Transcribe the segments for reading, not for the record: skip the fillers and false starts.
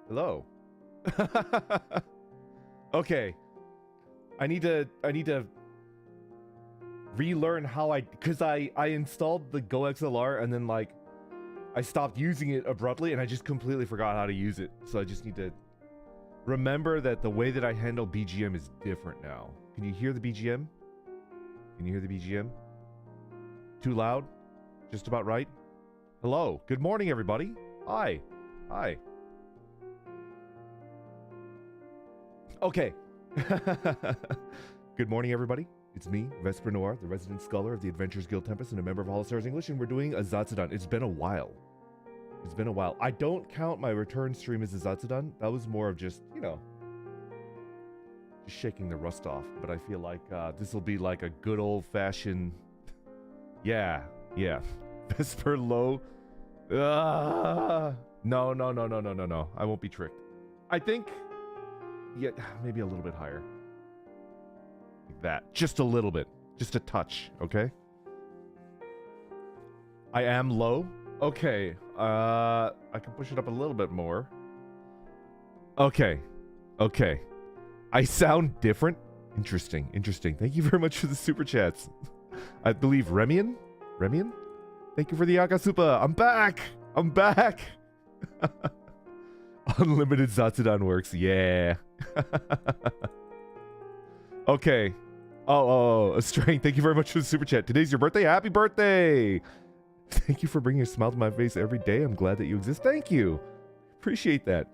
Hello. Okay. I need to relearn how because I installed the GoXLR and then like I stopped using it abruptly and I just completely forgot how to use it. So I just need to remember that the way that I handle BGM is different now. Can you hear the BGM? Can you hear the BGM? Too loud? Just about right? Hello. Good morning, everybody. Hi. Hi. Okay. Good morning, everybody. It's me, Vesper Noir, the resident scholar of the Adventures Guild Tempus and a member of HOLOSTARS English, and we're doing a Zatsudan. It's been a while. It's been a while. I don't count my return stream as a Zatsudan. That was more of just, you know, just shaking the rust off. But I feel like this will be like a good old-fashioned... Yeah. Vesper low. No. I won't be tricked. I think... Yeah, maybe a little bit higher. Like that. Just a little bit. Just a touch, okay? I am low. Okay. I can push it up a little bit more. Okay. Okay. I sound different? Interesting. Interesting. Thank you very much for the super chats. I believe Remian? Remian? Thank you for the Akasupa. I'm back! I'm back! Unlimited Zatsudan works. Yeah. Okay. Oh, Strain, thank you very much for the super chat. Today's your birthday. Happy birthday! Thank you for bringing a smile to my face every day. I'm glad that you exist. Thank you. Appreciate that.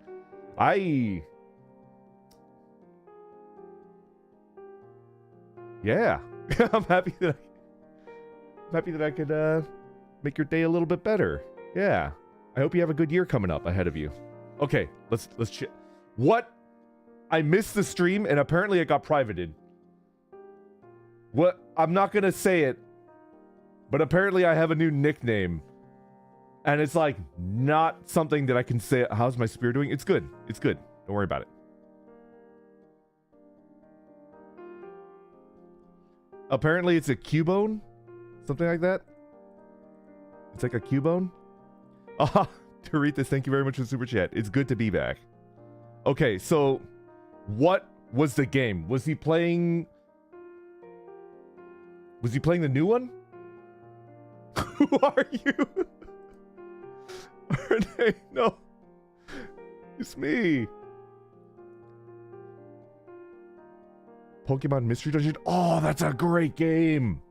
Yeah. I'm happy that I could make your day a little bit better. Yeah. I hope you have a good year coming up ahead of you. Okay, let's what? I missed the stream and apparently it got privated. What? I'm not gonna say it, but apparently I have a new nickname. And it's like not something that I can say. How's my spear doing? It's good. It's good. Don't worry about it. Apparently it's a Cubone? Something like that? It's like a Cubone? Ah, Doritos, thank you very much for the super chat. It's good to be back. Okay, so what was the game? Was he playing the new one? Who are you? Renee, no. It's me. Pokemon Mystery Dungeon. Oh, that's a great game.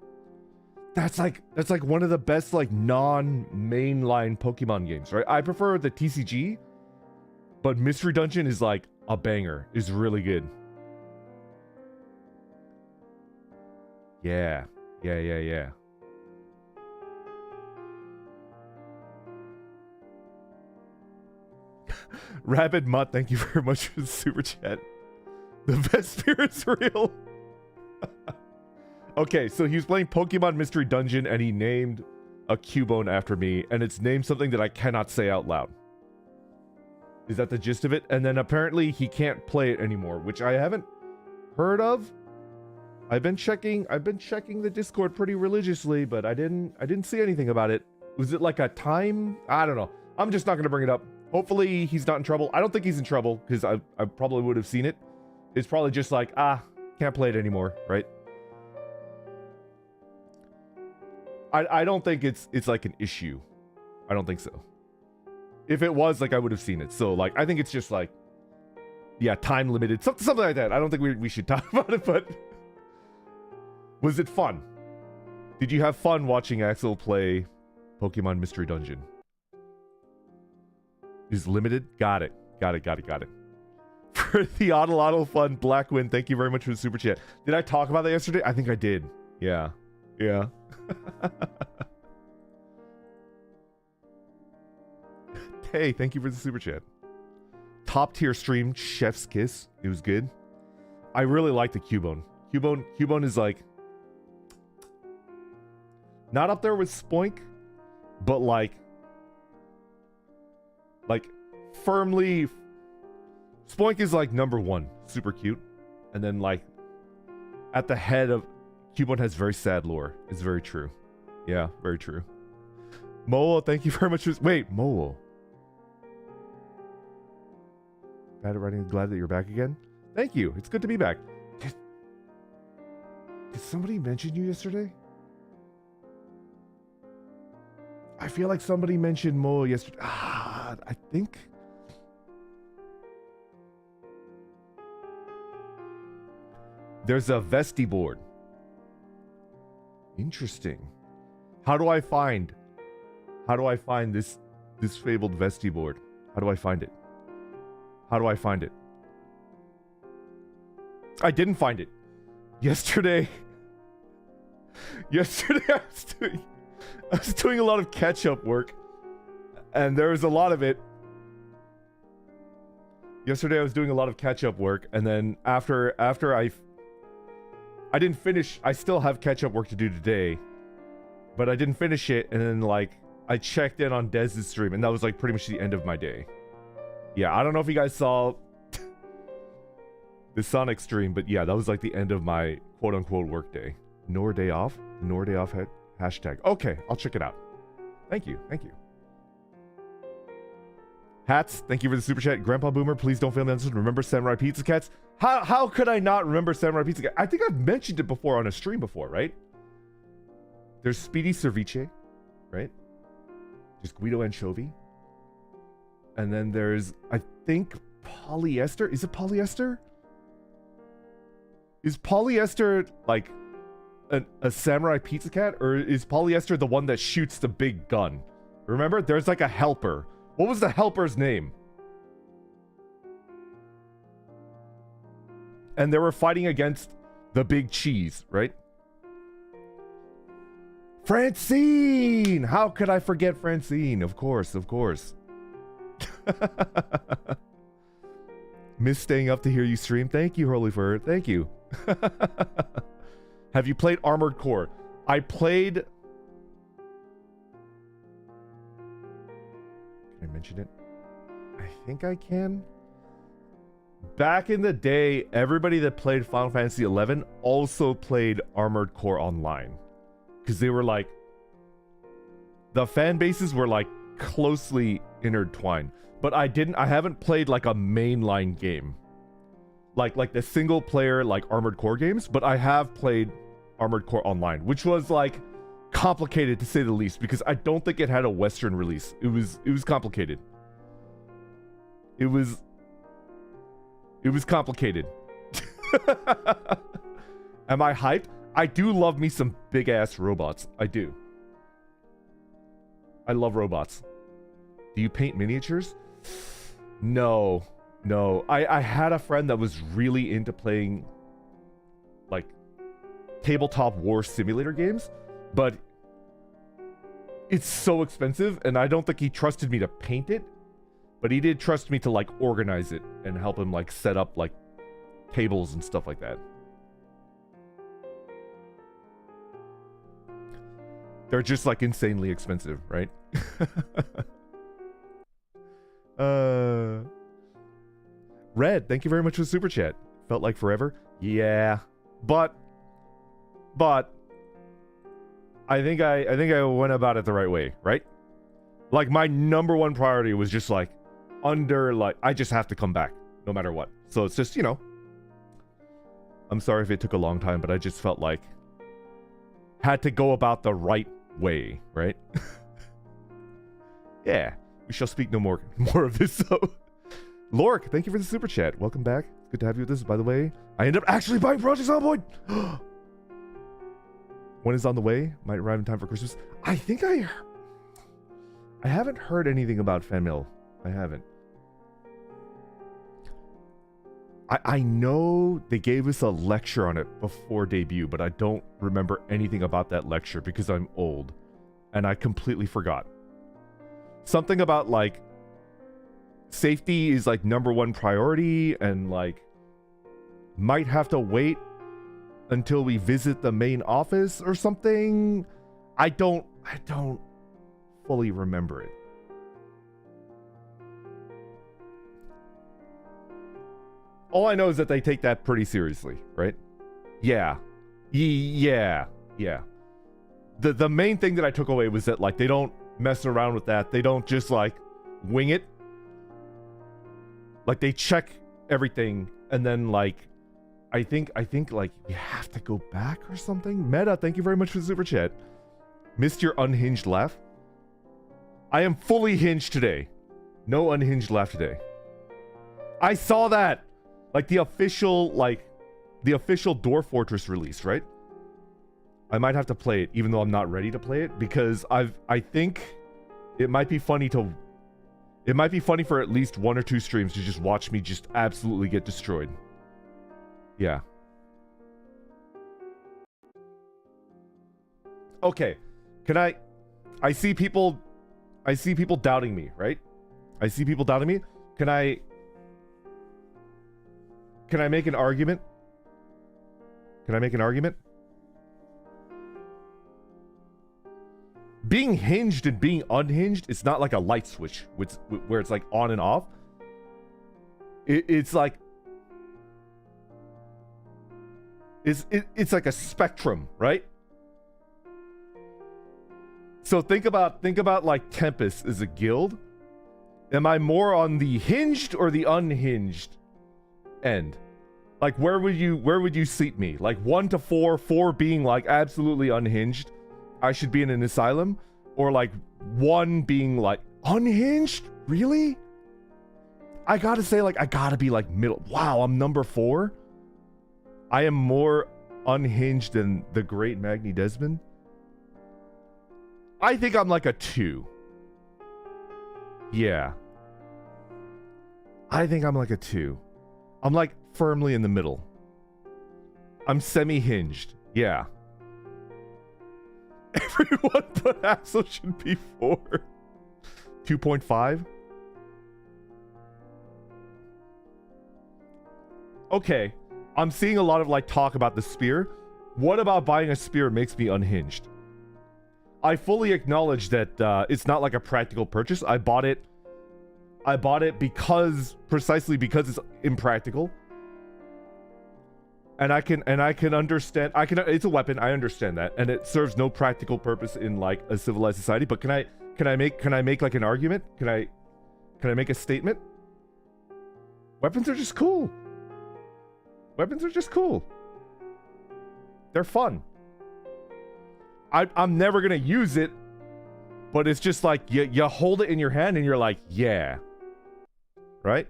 That's like one of the best like non-mainline Pokemon games, right? I prefer the TCG, but Mystery Dungeon is like a banger. Is really good. Yeah. Rabid Mutt, thank you very much for the super chat. The Vesper is real. Okay, so he was playing Pokemon Mystery Dungeon and he named a Cubone after me, and it's named something that I cannot say out loud. Is that the gist of it? And then apparently he can't play it anymore, which I haven't heard of. I've been checking the Discord pretty religiously, but I didn't see anything about it. Was it like a time? I don't know. I'm just not gonna bring it up. Hopefully he's not in trouble. I don't think he's in trouble, because I probably would have seen it. It's probably just like, can't play it anymore, right? I don't think it's like an issue. I don't think so. If it was, like, I would have seen it. So, like, I think it's just like, yeah, time limited, something like that. I don't think we should talk about it, but was it fun? Did you have fun watching Axel play Pokemon Mystery Dungeon? Is limited? Got it. For the Oddle fun, Blackwind, thank you very much for the super chat. Did I talk about that yesterday? I think I did. Yeah. Hey, thank you for the super chat. Top tier stream, Chef's Kiss. It was good. I really like the Cubone. Cubone is like not up there with Spoink, but like firmly. Spoink is like number one, super cute, and then like at the head of Cubone has very sad lore. It's very true. Yeah, very true. Moa, thank you very much. Wait, Moa. Bad at writing. Glad that you're back again. Thank you. It's good to be back. Did somebody mention you yesterday? I feel like somebody mentioned Mo yesterday. I think. There's a Vesti board. Interesting. How do I find this fabled Vesti board? How do I find it? How do I find it? I didn't find it. Yesterday I was doing a lot of catch-up work, and there was a lot of it. Yesterday I was doing a lot of catch-up work, and then after I didn't finish. I still have catch-up work to do today, but I didn't finish it, and then like I checked in on Dez's stream, and that was like pretty much the end of my day. Yeah, I don't know if you guys saw the Sonic stream, but yeah, that was like the end of my quote-unquote work day. Nor day off? Nor day off hashtag. Okay, I'll check it out. Thank you. Thank you. Hats, thank you for the super chat. Grandpa Boomer, please don't fail me on this one. Remember Samurai Pizza Cats? How could I not remember Samurai Pizza Cats? I think I've mentioned it before on a stream before, right? There's Speedy Cerviche, right? There's Guido Anchovy. And then there's, I think, Polyester. Is it Polyester? Is Polyester like a Samurai Pizza Cat? Or is Polyester the one that shoots the big gun? Remember? There's like a helper. What was the helper's name? And they were fighting against the big cheese, right? Francine! How could I forget Francine? Of course, of course. Miss staying up to hear you stream. Thank you, Holy Fur. Thank you. Have you played Armored Core? I played... Can I mention it? I think I can. Back in the day, everybody that played Final Fantasy XI also played Armored Core Online. Because they were like... The fan bases were like closely intertwined. But I haven't played like a mainline game. Like the single player like Armored Core games, but I have played Armored Core Online, which was like complicated to say the least, because I don't think it had a Western release. It was complicated. It was complicated. Am I hype? I do love me some big ass robots. I do. I love robots. Do you paint miniatures? No. I had a friend that was really into playing like tabletop war simulator games, but it's so expensive, and I don't think he trusted me to paint it, but he did trust me to like organize it and help him like set up like tables and stuff like that. They're just like insanely expensive, right? Red, thank you very much for the super chat. Felt like forever. Yeah, but I think I went about it the right way, right? Like my number one priority was just like I just have to come back no matter what. So it's just, you know, I'm sorry if it took a long time, but I just felt like had to go about the right way, right? Yeah, we shall speak no more of this. So, Lork, thank you for the super chat. Welcome back. It's good to have you with us. By the way, I ended up actually buying Project Zomboid. When is on the way? Might arrive in time for Christmas. I think I haven't heard anything about fan mail. I haven't. I know they gave us a lecture on it before debut, but I don't remember anything about that lecture because I'm old and I completely forgot. Something about like safety is like number one priority, and like might have to wait until we visit the main office or something. I don't fully remember it. All I know is that they take that pretty seriously, right? Yeah. Yeah. The main thing that I took away was that like they don't mess around with that. They don't just like wing it. Like they check everything and then like I think like you have to go back or something. Meta, thank you very much for the super chat. Missed your unhinged laugh. I am fully hinged today. No unhinged laugh today. I saw that. Like the official Dwarf Fortress release, right? I might have to play it even though I'm not ready to play it because I think it might be funny for at least 1 or 2 streams to just watch me just absolutely get destroyed. Yeah. Okay. I see people doubting me, right? I see people doubting me. Can I make an argument? Can I make an argument? Being hinged and being unhinged, it's not like a light switch where it's like on and off. It's like it's like a spectrum, right? So think about like Tempest as a guild. Am I more on the hinged or the unhinged end? Like where would you seat me? Like 1 to 4, 4 being like absolutely unhinged, I should be in an asylum, or like 1 being like unhinged? Really? I gotta say, like, I gotta be like middle. Wow, I'm number 4. I am more unhinged than the great Magni Dezmond. I think I'm like a 2. Yeah. I think I'm like a 2. I'm like firmly in the middle. I'm semi-hinged. Yeah. Everyone but Axel should be 4. 2.5. Okay. I'm seeing a lot of like talk about the spear. What about buying a spear makes me unhinged? I fully acknowledge that it's not like a practical purchase. I bought it precisely because it's impractical. And I can understand. It's a weapon. I understand that, and it serves no practical purpose in like a civilized society. But can I make like an argument? Can I make a statement? Weapons are just cool. Weapons are just cool. They're fun. I'm never gonna use it, but it's just like you hold it in your hand and you're like, yeah, right?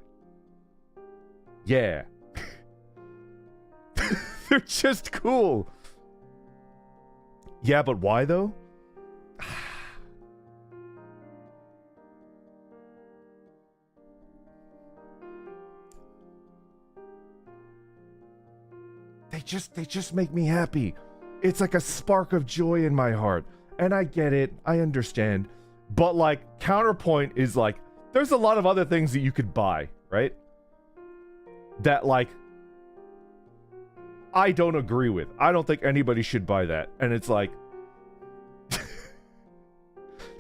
Yeah. They're just cool. Yeah, but why though? They just make me happy. It's like a spark of joy in my heart. And I get it. I understand. But like counterpoint is like there's a lot of other things that you could buy, right? That like I don't agree with. I don't think anybody should buy that. And it's like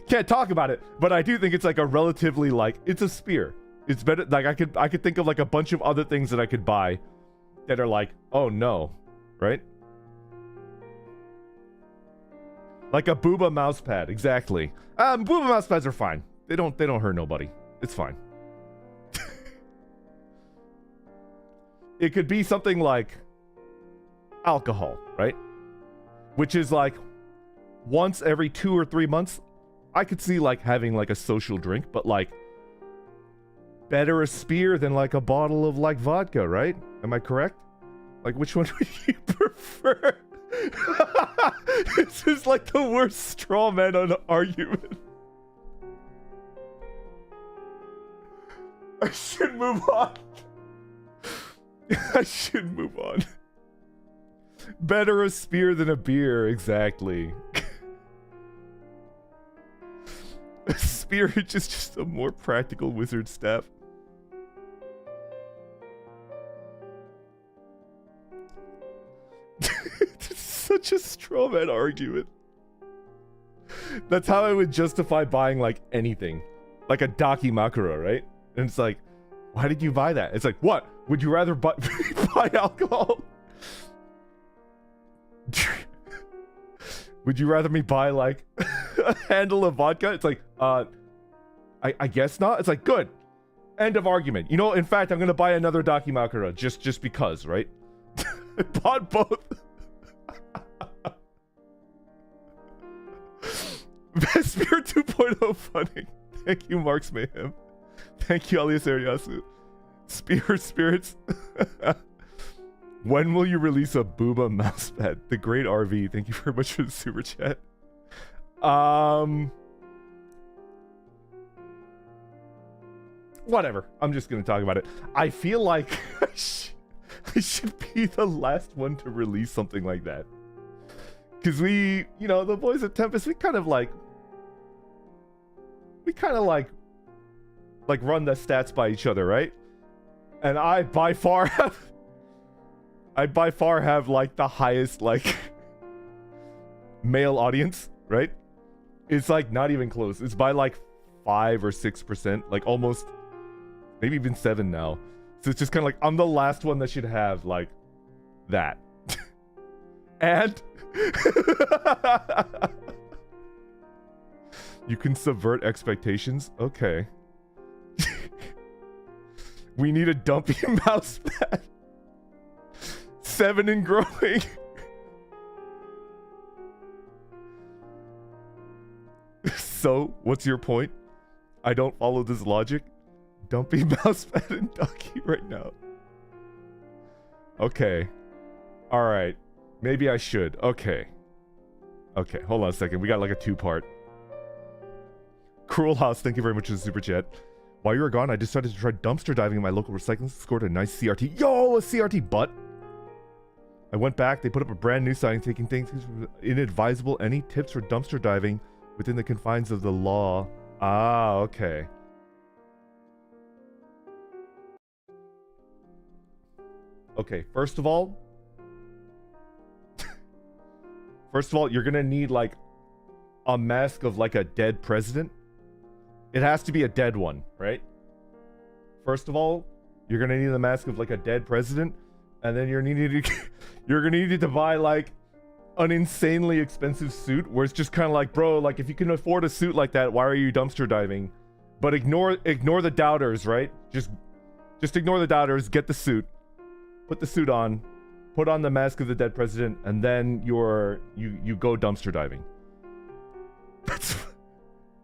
can't talk about it, but I do think it's like a relatively like it's a spear. It's better like I could think of like a bunch of other things that I could buy that are like, oh no, right? Like a booba mouse pad, exactly. Booba mouse pads are fine. They don't hurt nobody. It's fine. It could be something like alcohol, right? Which is like once every 2 or 3 months, I could see like having like a social drink, but like better a spear than like a bottle of like vodka, right? Am I correct? Like which one would you prefer? This is like the worst straw man on argument. I should move on. I should move on. Better a spear than a beer, exactly. A spear is just a more practical wizard staff. Such a straw man argument. That's how I would justify buying like anything. Like a Daki Makura, right? And it's like, why did you buy that? It's like, what? Would you rather buy alcohol? Would you rather me buy like a handle of vodka? It's like, I guess not. It's like, good. End of argument. You know, in fact, I'm gonna buy another Dakimakura just because, right? I bought both. Vesper 2.0 funding. Thank you, Mark's Mayhem. Thank you, Alias Ariasu. Spirits. When will you release a Booba mousepad? The Great RV. Thank you very much for the super chat. Whatever. I'm just gonna talk about it. I feel like I should be the last one to release something like that. Because we, you know, the boys at Tempest, we kind of like run the stats by each other, right? And I by far have like the highest like male audience, right? It's like not even close. It's by like 5 or 6%, like almost maybe even 7 now. So it's just kind of like I'm the last one that should have like that. And you can subvert expectations. Okay. We need a dumpy mouse pad. 7 and growing. So, what's your point? I don't follow this logic. Dumpy mouse pad and ducky right now. Okay. Alright. Maybe I should. Okay. Okay, hold on a second. We got like a 2-part. Cruel House, thank you very much for the super chat. While you were gone, I decided to try dumpster diving in my local recycling. Scored a nice CRT. Yo, a CRT butt! I went back. They put up a brand new sign taking things inadvisable. Any tips for dumpster diving within the confines of the law? Ah, okay. Okay, first of all, you're gonna need like a mask of like a dead president. It has to be a dead one, right? First of all, you're gonna need a mask of like a dead president, and then you're gonna need to buy like an insanely expensive suit where it's just kind of like, bro, like if you can afford a suit like that, why are you dumpster diving? But ignore the doubters, right? Just ignore the doubters. Get the suit, put the suit on, put on the mask of the dead president, and then you go dumpster diving.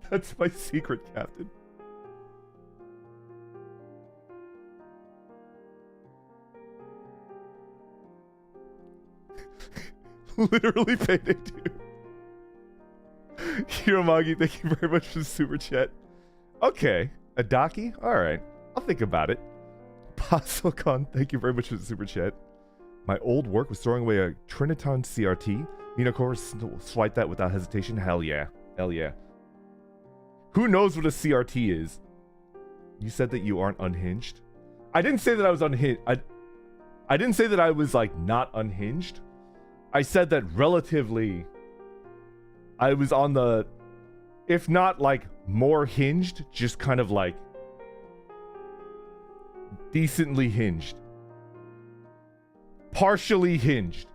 That's my secret, Captain. Literally payday 2. Hiromagi, thank you very much for the super chat. Okay, a Daki? Alright, I'll think about it. Pasolcon, thank you very much for the super chat. My old work was throwing away a Triniton CRT. Nina Core swiped that without hesitation. Hell yeah. Hell yeah. Who knows what a CRT is? You said that you aren't unhinged? I didn't say that I was unhinged. I didn't say that I was like not unhinged. I said that relatively I was on the, if not like more hinged, just kind of like decently hinged. Partially hinged.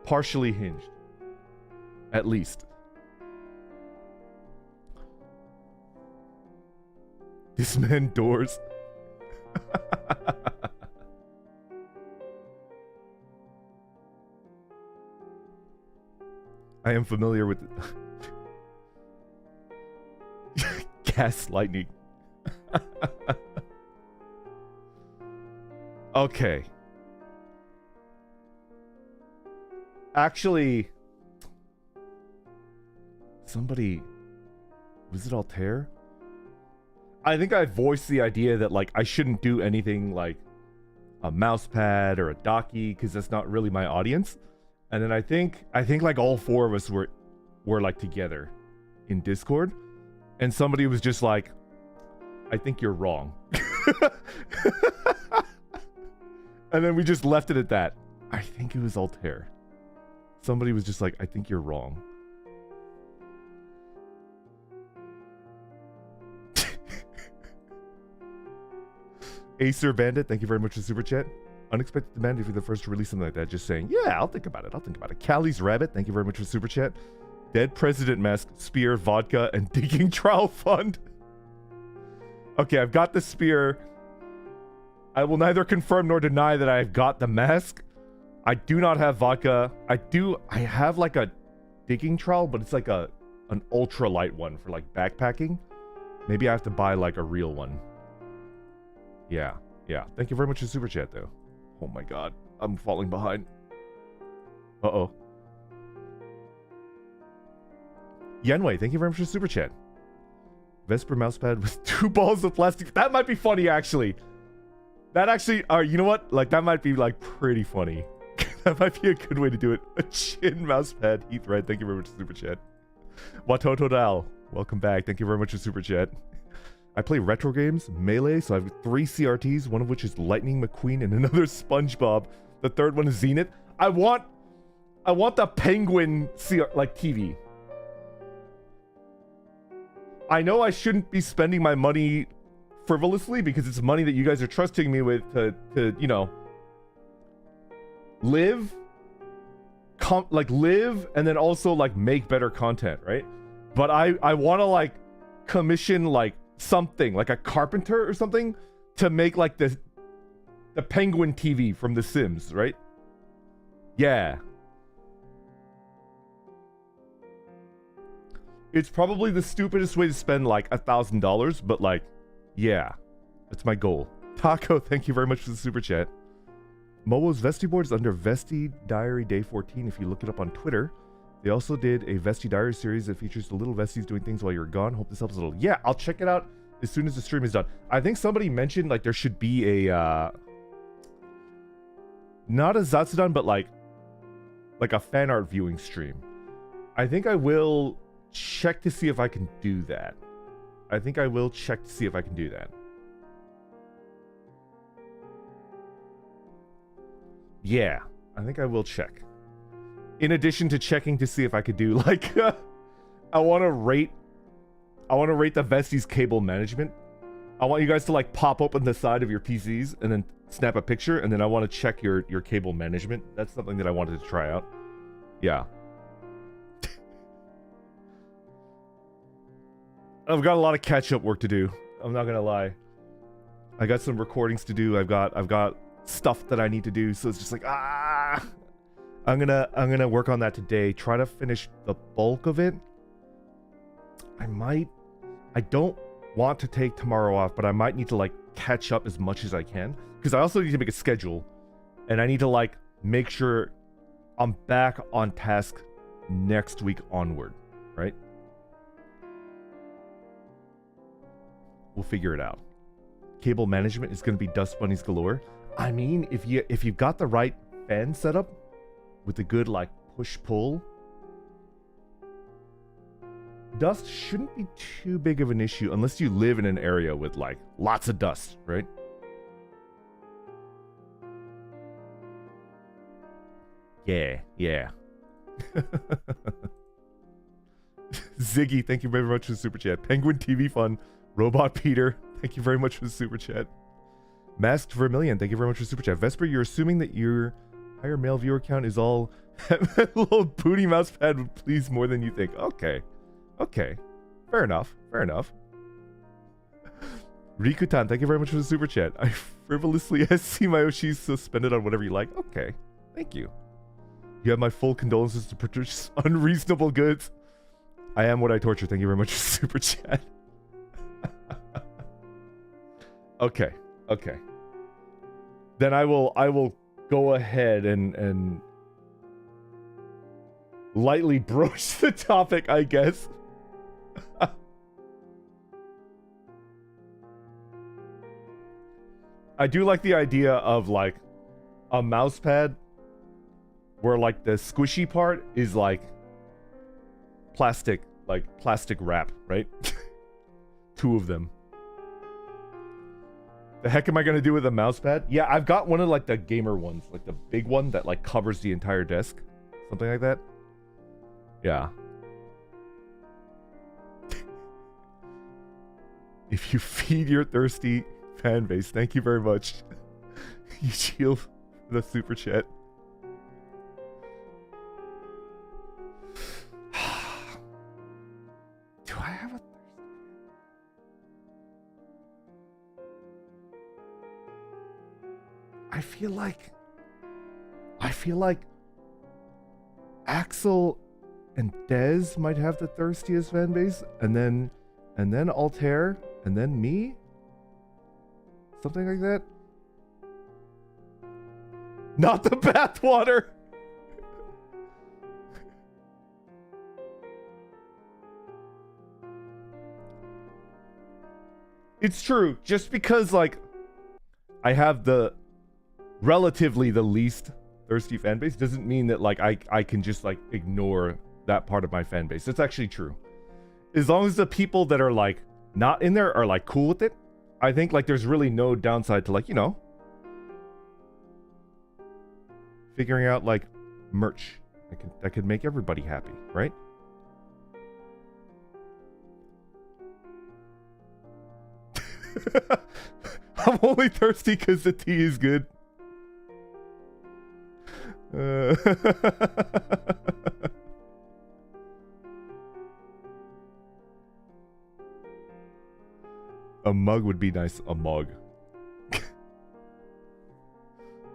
Partially hinged. At least. This man doors. I am familiar with gas lightning. Okay. Actually, somebody, was it Altair? I think I voiced the idea that like I shouldn't do anything like a mouse pad or a Daki because that's not really my audience. And then I think like all 4 of us were like together in Discord, and somebody was just like, I think you're wrong. And then we just left it at that. I think it was Altair. Somebody was just like, I think you're wrong. Acer Bandit, thank you very much for the super chat. Unexpected demand if you're the first to release something like that. Just saying, yeah, I'll think about it. I'll think about it. Callie's Rabbit, thank you very much for the super chat. Dead president mask, spear, vodka, and digging trowel fund. Okay, I've got the spear. I will neither confirm nor deny that I've got the mask. I do not have vodka. I have like a digging trowel, but it's like an ultralight one for like backpacking. Maybe I have to buy like a real one. Yeah. Thank you very much for super chat though. Oh my god, I'm falling behind. Uh-oh. Yenwei, thank you very much for super chat. Vesper mousepad with 2 balls of plastic. That might be funny actually. That actually, you know what? Like that might be like pretty funny. That might be a good way to do it. A chin mousepad. Heath Red, thank you very much for super chat. Watoto Dal, welcome back. Thank you very much for super chat. I play retro games, Melee, so I have 3 CRTs, one of which is Lightning McQueen and another SpongeBob. The third one is Zenith. I want the Penguin TV. I know I shouldn't be spending my money frivolously because it's money that you guys are trusting me with to you know, live and then also like make better content, right? But I want to like commission like something like a carpenter or something to make like the Penguin TV from The Sims, right? Yeah. It's probably the stupidest way to spend like $1,000, but like, yeah, that's my goal. Taco, thank you very much for the super chat. Momo's Vesti board is under Vesti Diary Day 14 if you look it up on Twitter. They also did a Vesti Diary series that features the little Vesties doing things while you're gone. Hope this helps a little. Yeah, I'll check it out as soon as the stream is done. I think somebody mentioned like there should be a not a Zatsudan, but like a fan art viewing stream. I think I will check to see if I can do that. Yeah, I think I will check. In addition to checking to see if I could do like I want to rate the Vesties cable management. I want you guys to like pop open the side of your PCs and then snap a picture, and then I want to check your cable management. That's something that I wanted to try out. Yeah. I've got a lot of catch-up work to do. I'm not gonna lie. I got some recordings to do. I've got stuff that I need to do. So it's just like I'm gonna work on that today. Try to finish the bulk of it. I don't want to take tomorrow off, but I might need to like catch up as much as I can because I also need to make a schedule, and I need to like make sure I'm back on task next week onward, right? We'll figure it out. Cable management is going to be dust bunnies galore. I mean, if you've got the right fan setup with a good like push-pull, dust shouldn't be too big of an issue unless you live in an area with like lots of dust, right? Yeah. Ziggy, thank you very much for the super chat. Penguin TV fun. Robot Peter, thank you very much for the super chat. Masked Vermilion, thank you very much for the super chat. Vesper, you're assuming that your higher male viewer count is all little booty mouse pad would please more than you think. Okay. Fair enough. Rikutan, thank you very much for the super chat. I frivolously SC my Oshis, so spend it on whatever you like. Okay, thank you. You have my full condolences to produce unreasonable goods. I am what I torture. Thank you very much for the super chat. Okay. Then I will go ahead and lightly broach the topic, I guess. I do like the idea of like a mouse pad where like the squishy part is like plastic wrap, right? 2 of them. The heck am I gonna do with a mouse pad? Yeah, I've got one of like the gamer ones, like the big one that like covers the entire desk. Something like that. Yeah. If you feed your thirsty fan base, thank you very much. You shield the super chat. Do I have a I feel like Axel and Dez might have the thirstiest fan base, and then Altair, and then me? Something like that? Not the bathwater! It's true, just because, like, I have relatively the least thirsty fan base doesn't mean that, like, I can just, like, ignore that part of my fan base. That's actually true. As long as the people that are, like, not in there are, like, cool with it, I think, like, there's really no downside to, like, you know, figuring out, like, merch that could make everybody happy, right? I'm only thirsty because the tea is good. A mug would be nice. A mug.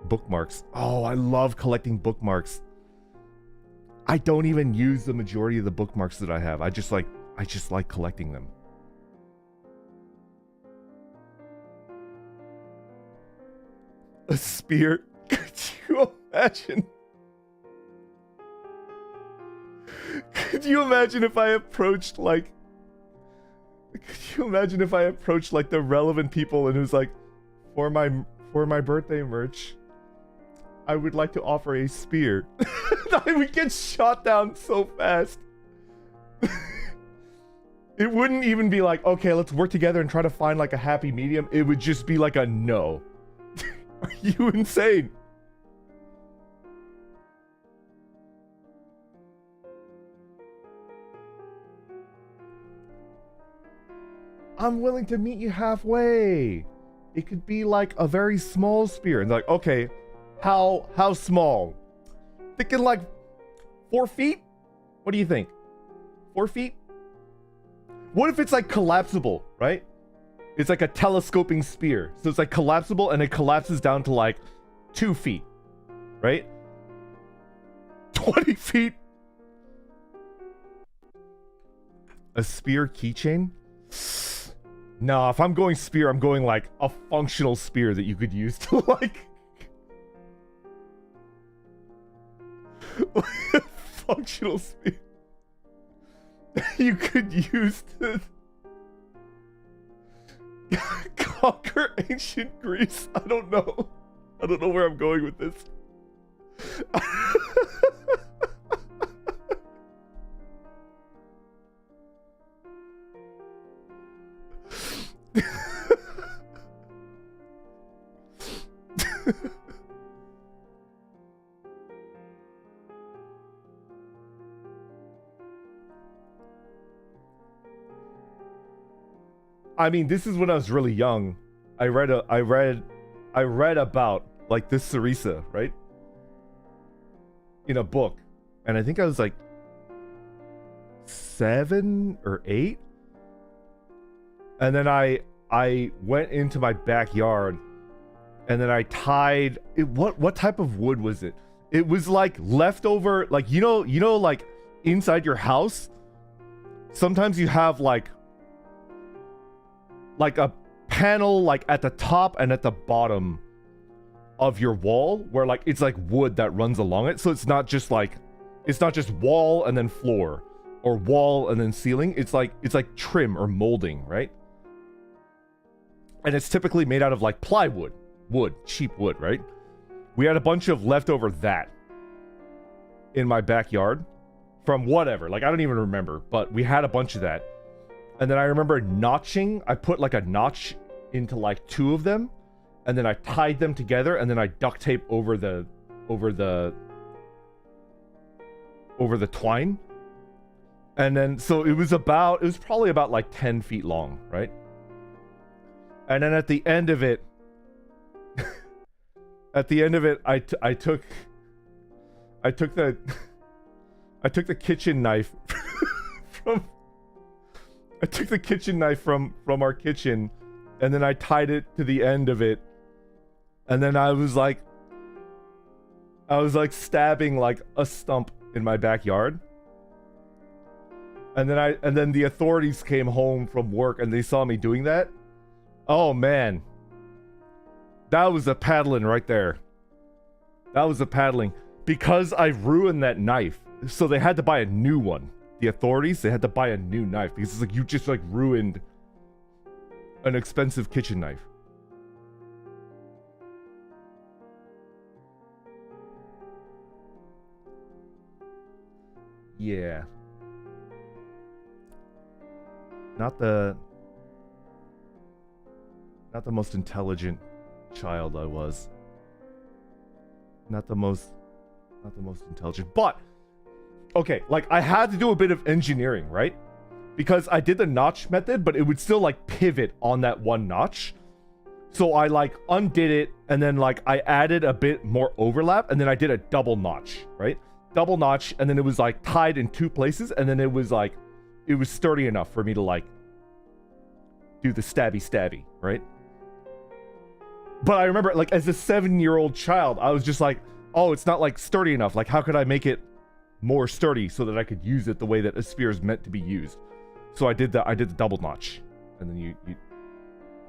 Bookmarks. Oh, I love collecting bookmarks. I don't even use the majority of the bookmarks that I have. I just like collecting them. A spear? Could you imagine? Could you imagine if I approached, like... Could you imagine if I approached, like, the relevant people and it was like, for my birthday merch, I would like to offer a spear. I would get shot down so fast. It wouldn't even be like, okay, let's work together and try to find, like, a happy medium. It would just be like a no. Are you insane? I'm willing to meet you halfway. It could be like a very small spear. And like, okay, how small? Thinking like 4 feet? What do you think? 4 feet? What if it's like collapsible, right? It's like a telescoping spear. So it's like collapsible and it collapses down to like 2 feet, right? 20 feet. A spear keychain? No, if I'm going spear, I'm going like a functional spear that you could use to like... functional spear. You could use to... conquer ancient Greece. I don't know where I'm going with this. I mean, this is when I was really young. I read about like this Syriza, right? In a book. And I think I was like 7 or 8. And then I went into my backyard and then I tied it. What type of wood was it? It was like leftover, like you know like inside your house sometimes you have like a panel like at the top and at the bottom of your wall where like it's like wood that runs along it, so it's not just wall and then floor or wall and then ceiling. It's like trim or molding, right? And it's typically made out of like plywood, cheap wood, right? We had a bunch of leftover that in my backyard from whatever, like I don't even remember, but we had a bunch of that. And then I remember notching. I put like a notch into like 2 of them, and then I tied them together, and then I duct tape over the twine. And then so it was probably about like 10 feet long, right? And then at the end of it, I took the kitchen knife I took the kitchen knife from our kitchen, and then I tied it to the end of it, and then I was like stabbing like a stump in my backyard. And then the authorities came home from work and they saw me doing that. Oh man. That was a paddling right there. That was a paddling. Because I ruined that knife. So they had to buy a new one. The authorities, they had to buy a new knife. Because it's like, you just like ruined an expensive kitchen knife. Yeah. Not the most intelligent child I was. Not the most intelligent. But okay, like I had to do a bit of engineering, right? Because I did the notch method, but it would still like pivot on that one notch. So I like undid it, and then like I added a bit more overlap, and then I did a double notch, right? Double notch, and then it was like tied in two places, and then it was sturdy enough for me to like do the stabby, right? But I remember like as a 7-year-old child, I was just like, oh, it's not like sturdy enough. Like how could I make it more sturdy so that I could use it the way that a spear is meant to be used? So I did the double notch, and then you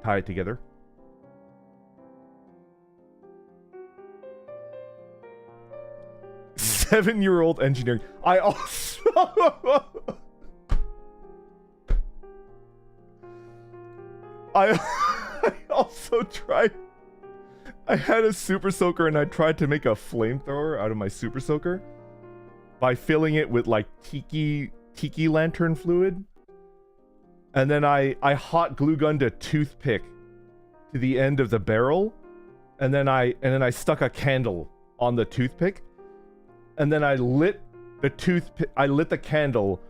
tie it together. Seven-year-old engineering. I also tried. I had a super soaker and I tried to make a flamethrower out of my super soaker by filling it with like tiki lantern fluid. And then I hot glue gunned a toothpick to the end of the barrel, and then I stuck a candle on the toothpick. And then I lit the candle,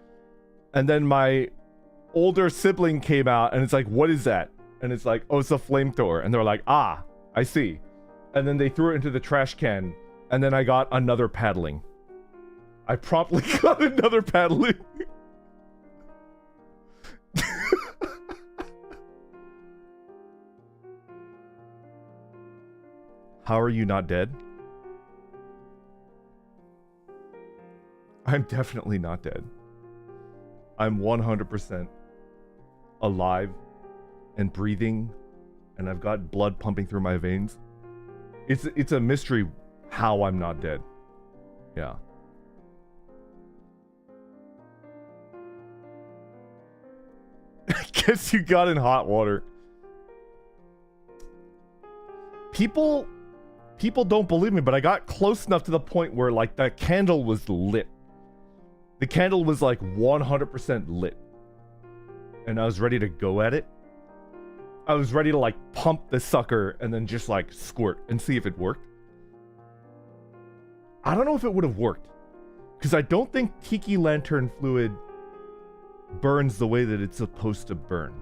and then my older sibling came out, and it's like, what is that? And it's like, oh, it's a flamethrower. And they're like, ah, I see. And then they threw it into the trash can, and then I got another paddling. I promptly got another paddling. How are you not dead? I'm definitely not dead. I'm 100% alive and breathing, and I've got blood pumping through my veins. It's a mystery how I'm not dead. Yeah. I guess you got in hot water. People don't believe me, but I got close enough to the point where like the candle was lit. The candle was like 100% lit. And I was ready to go at it. I was ready to like pump the sucker and then just like squirt and see if it worked. I don't know if it would have worked. Because I don't think tiki lantern fluid burns the way that it's supposed to burn.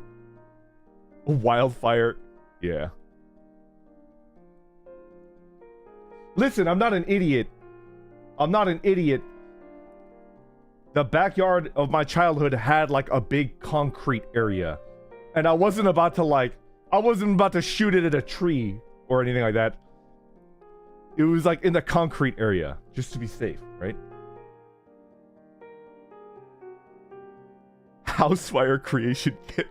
Wildfire. Yeah. Listen, I'm not an idiot. I'm not an idiot. The backyard of my childhood had like a big concrete area. And I wasn't about to shoot it at a tree or anything like that. It was like in the concrete area, just to be safe, right? House fire creation kit.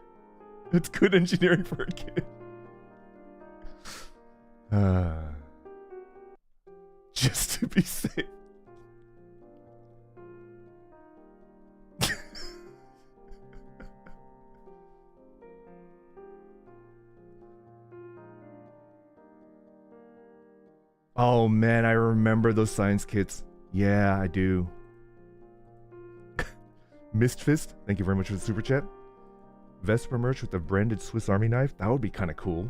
It's good engineering for a kid. Just to be safe. Oh man, I remember those science kits. Yeah, I do. Mistfist, thank you very much for the super chat. Vesper merch with the branded Swiss Army knife. That would be kind of cool.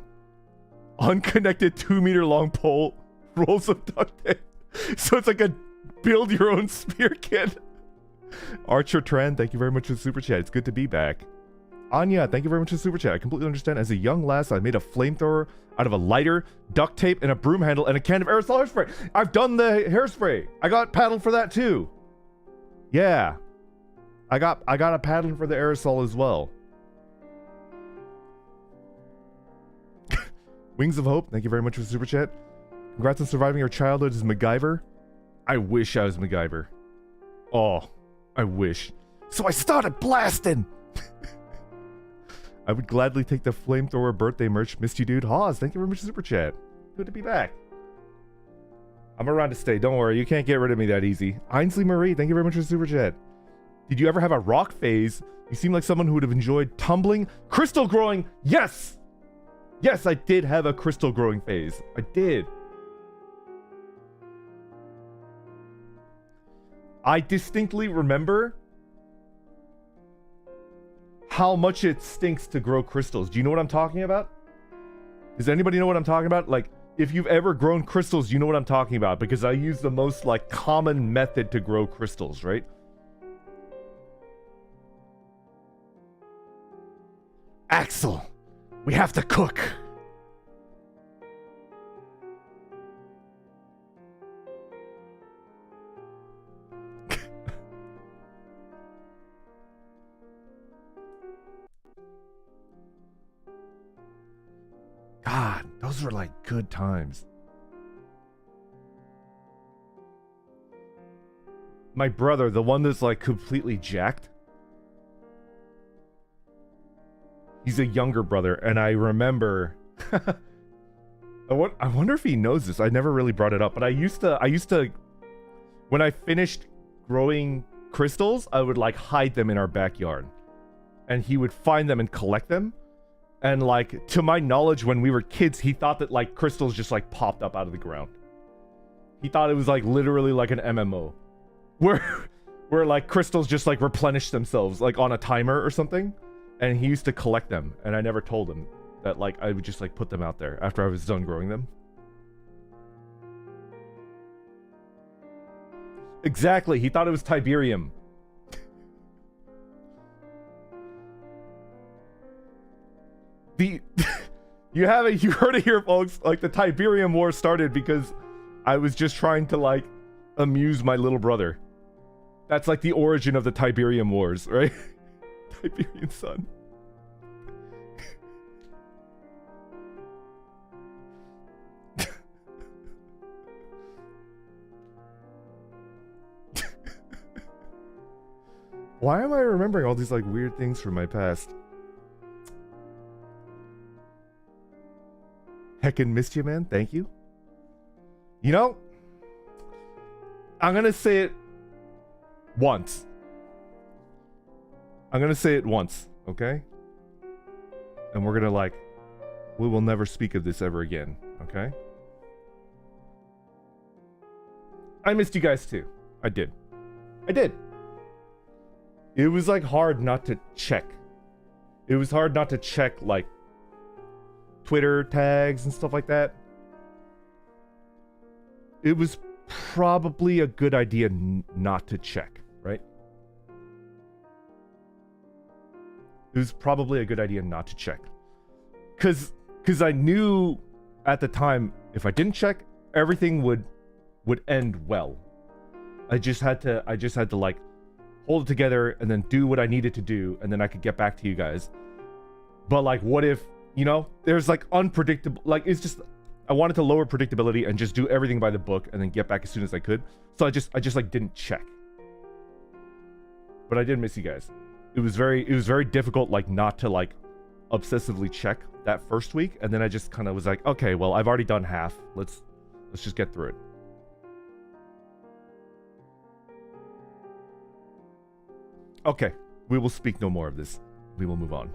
Unconnected 2-meter long pole. Rolls of duct tape. So it's like a build your own spear kit. Archer Trend, thank you very much for the super chat. It's good to be back. Anya, thank you very much for the super chat. I completely understand. As a young lass, I made a flamethrower out of a lighter, duct tape, and a broom handle, and a can of aerosol hairspray. I've done the hairspray. I got paddled for that too. Yeah. I got a paddling for the aerosol as well. Wings of Hope, thank you very much for the super chat. Congrats on surviving your childhood as MacGyver. I wish I was MacGyver. Oh, I wish. So I started blasting! I would gladly take the flamethrower birthday merch. Missed you, dude. Hawes, thank you very much for the super chat. Good to be back. I'm around to stay. Don't worry, you can't get rid of me that easy. Ainsley Marie, thank you very much for the super chat. Did you ever have a rock phase? You seem like someone who would have enjoyed tumbling. Crystal growing! Yes! Yes, I did have a crystal growing phase. I did. I distinctly remember how much it stinks to grow crystals. Do you know what I'm talking about? Does anybody know what I'm talking about? Like, if you've ever grown crystals, you know what I'm talking about, because I use the most, like, common method to grow crystals, right? Axel, we have to cook. God, those were like good times. My brother, the one that's like completely jacked, he's a younger brother, and I remember I wonder if he knows this. I never really brought it up, but I used to when I finished growing crystals, I would like hide them in our backyard, and he would find them and collect them. And like, to my knowledge, when we were kids, he thought that like crystals just like popped up out of the ground. He thought it was like literally like an MMO where like crystals just like replenish themselves like on a timer or something. And he used to collect them, and I never told him that like I would just like put them out there after I was done growing them. Exactly, he thought it was Tiberium. You heard it here, folks. Like, the Tiberium War started because I was just trying to like amuse my little brother. That's like the origin of the Tiberium Wars, right? Tiberian Sun. Why am I remembering all these like weird things from my past? Heckin' missed you, man. Thank you. You know, I'm gonna say it once. I'm gonna say it once, okay? And we're gonna like, we will never speak of this ever again, okay? I missed you guys too. I did. It was like hard not to check. It was hard not to check like Twitter tags and stuff like that. It was probably a good idea not to check, right? It was probably a good idea not to check. Cause I knew at the time if I didn't check, everything would end well. I just had to like hold it together and then do what I needed to do, and then I could get back to you guys. But like, what if, you know, there's like unpredictable, like, it's just, I wanted to lower predictability and just do everything by the book and then get back as soon as I could. So I just like didn't check. But I did miss you guys. It was very difficult like not to like obsessively check that first week, and then I just kind of was like, okay, well, I've already done half. Let's just get through it. Okay, we will speak no more of this. We will move on.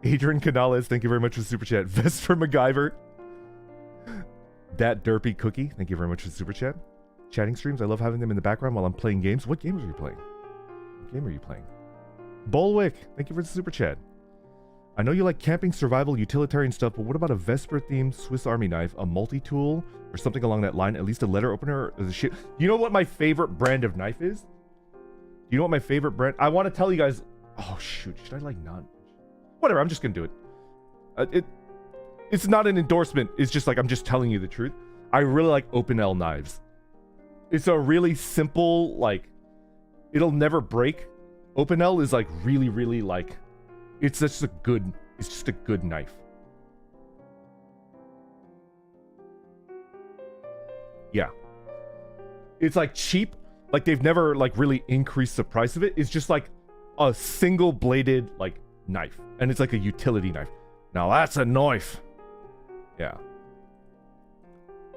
Adrian Canales, thank you very much for the super chat. Vesper MacGyver. That derpy cookie, thank you very much for the super chat. Chatting streams, I love having them in the background while I'm playing games. What games are you playing? What game are you playing? Bolwick, thank you for the super chat. I know you like camping, survival, utilitarian stuff, but what about a Vesper-themed Swiss Army knife, a multi-tool, or something along that line? At least a letter opener or the shit. You know what my favorite brand of knife is? You know what my favorite brand? I want to tell you guys. Oh shoot, should I like not? Whatever, I'm just gonna do it. It's not an endorsement. It's just like I'm just telling you the truth. I really like Open L knives. It's a really simple, like, it'll never break. Open L is like really like, it's just a good It's just a good knife. Yeah. It's like cheap. Like they've never like really increased the price of it. It's just like a single bladed like knife. And it's like a utility knife. Now that's a knife. Yeah.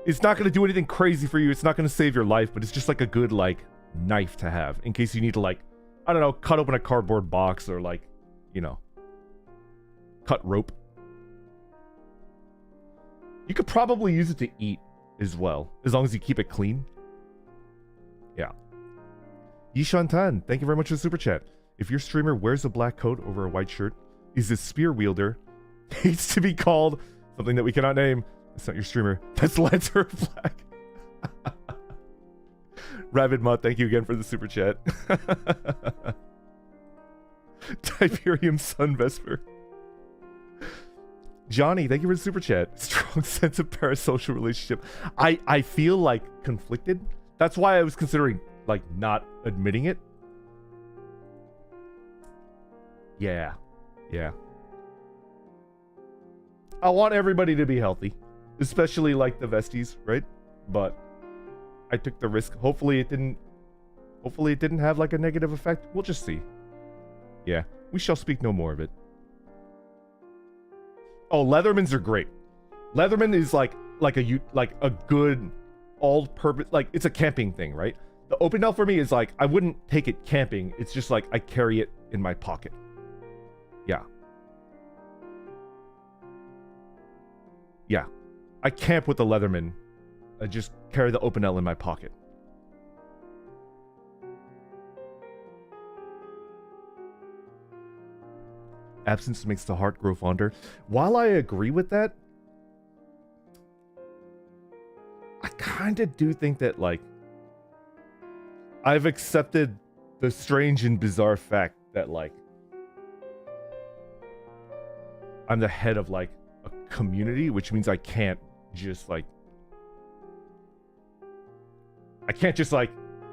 It's not going to do anything crazy for you. It's not going to save your life, but it's just like a good like knife to have in case you need to like, I don't know, cut open a cardboard box or like, you know, cut rope. You could probably use it to eat as well, as long as you keep it clean. Yeah. Yishan Tan, thank you very much for the super chat. If your streamer wears a black coat over a white shirt, is a spear wielder, hates to be called something that we cannot name. That's not your streamer. That's Lancer Black. Rabbit Mutt, thank you again for the super chat. Tiberium Sun Vesper. Johnny, thank you for the super chat. Strong sense of parasocial relationship. I feel like conflicted. That's why I was considering like not admitting it. Yeah. Yeah. I want everybody to be healthy. Especially like the Vesties, right? But I took the risk. Hopefully it didn't have like a negative effect. We'll just see. Yeah. We shall speak no more of it. Oh, Leathermans are great. Leatherman is like a good all-purpose, like it's a camping thing, right? The Opinel for me is like I wouldn't take it camping. It's just like I carry it in my pocket. Yeah. Yeah. I camp with the Leatherman. I just carry the Opinel in my pocket. Absence makes the heart grow fonder. While I agree with that, I kind of do think that, like, I've accepted the strange and bizarre fact that, like, I'm the head of, like, a community, which means I can't just, like,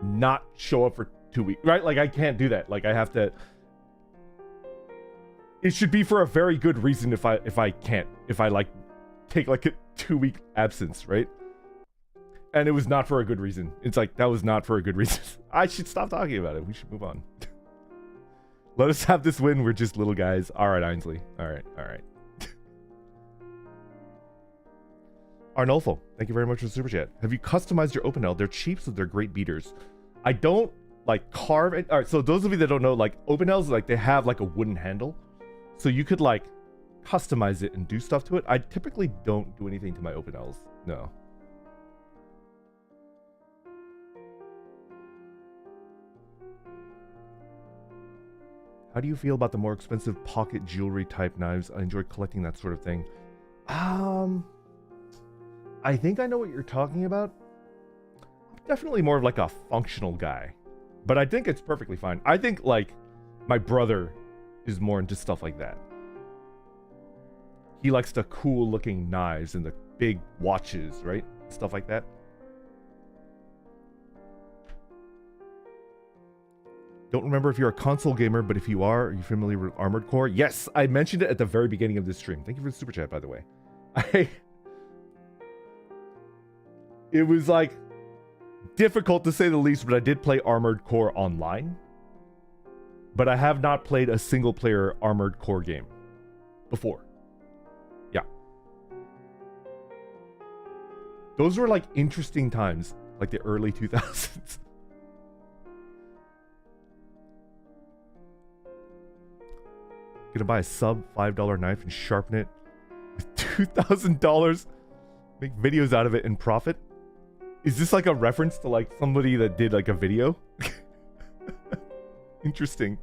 not show up for 2 weeks, right? Like, I can't do that. Like, I have to... It should be for a very good reason if I like take like a 2-week absence, right? And it was not for a good reason. It's like that was not for a good reason. I should stop talking about it. We should move on. Let us have this win. We're just little guys. All right, Ainsley. All right. Arnolfo, thank you very much for the super chat. Have you customized your Opinel? They're cheap, so they're great beaters. I don't like carve it. All right, so those of you that don't know, like Opinels, like they have like a wooden handle. So you could like customize it and do stuff to it. I typically don't do anything to my Opinels. No. How do you feel about the more expensive pocket jewelry type knives? I enjoy collecting that sort of thing. I think I know what you're talking about. I'm definitely more of like a functional guy. But I think it's perfectly fine. I think like my brother is more into stuff like that. He likes the cool looking knives and the big watches, right? Stuff like that. Don't remember if you're a console gamer, but if you are you familiar with Armored Core? Yes, I mentioned it at the very beginning of this stream. Thank you for the super chat, by the way. It was like difficult to say the least, but I did play Armored Core online. But I have not played a single player Armored Core game before. Yeah. Those were like interesting times, like the early 2000s. Gonna buy a sub $5 knife and sharpen it with $2,000. Make videos out of it and profit. Is this like a reference to like somebody that did like a video? Interesting.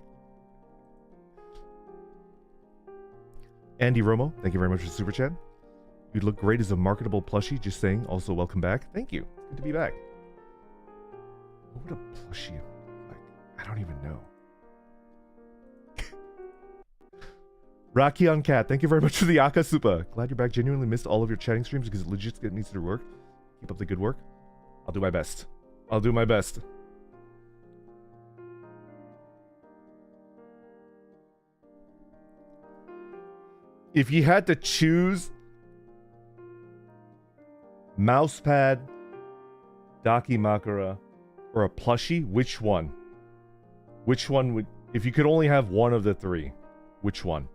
Andy Romo, thank you very much for the super chat. You'd look great as a marketable plushie, just saying. Also, welcome back. Thank you. It's good to be back. What would a plushie look like? I don't even know. Rakion Cat, thank you very much for the Akasupa. Glad you're back. Genuinely missed all of your chatting streams because it legit needs to work. Keep up the good work. I'll do my best. I'll do my best. If you had to choose mousepad, Dakimakura, or a plushie, which one? Which one would, if you could only have one of the three, which one?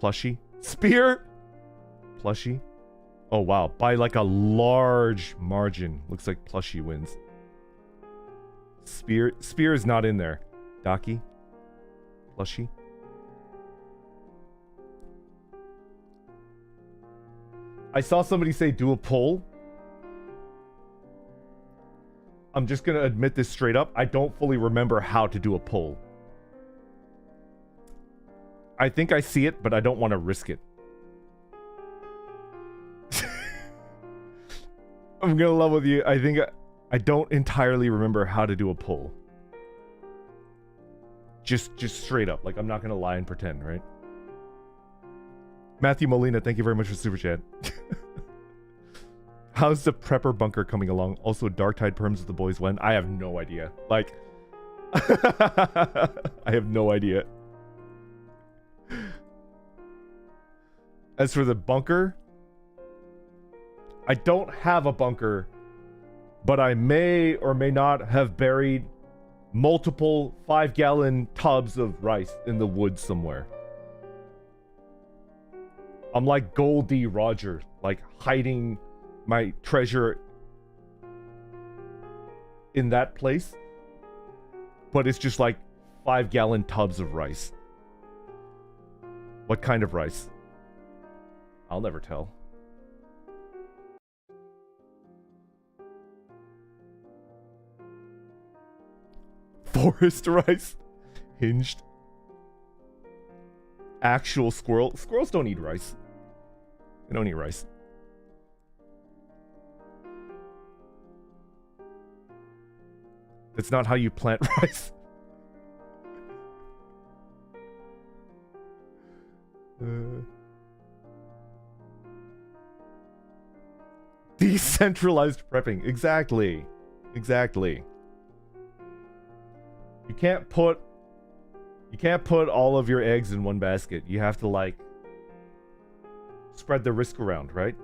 Plushie? Spear? Plushie? Oh wow, by like a large margin. Looks like plushie wins. Spear is not in there. Daki? Plushie? I saw somebody say do a poll. I'm just gonna admit this straight up. I don't fully remember how to do a poll. I think I see it, but I don't want to risk it. I'm gonna level with you. I think I don't entirely remember how to do a poll. Just straight up. Like, I'm not gonna lie and pretend, right? Matthew Molina, thank you very much for super chat. How's the prepper bunker coming along? Also, Dark Tide perms with the boys when? I have no idea. Like, I have no idea. As for the bunker, I don't have a bunker, but I may or may not have buried multiple 5-gallon tubs of rice in the woods somewhere. I'm like Goldie Roger, like hiding my treasure in that place, but it's just like 5-gallon tubs of rice. What kind of rice? I'll never tell. Forest rice. Hinged. Actual squirrel. Squirrels don't eat rice. They don't eat rice. That's not how you plant rice. Decentralized prepping. Exactly. Exactly. You can't put all of your eggs in one basket. You have to, like, spread the risk around, right?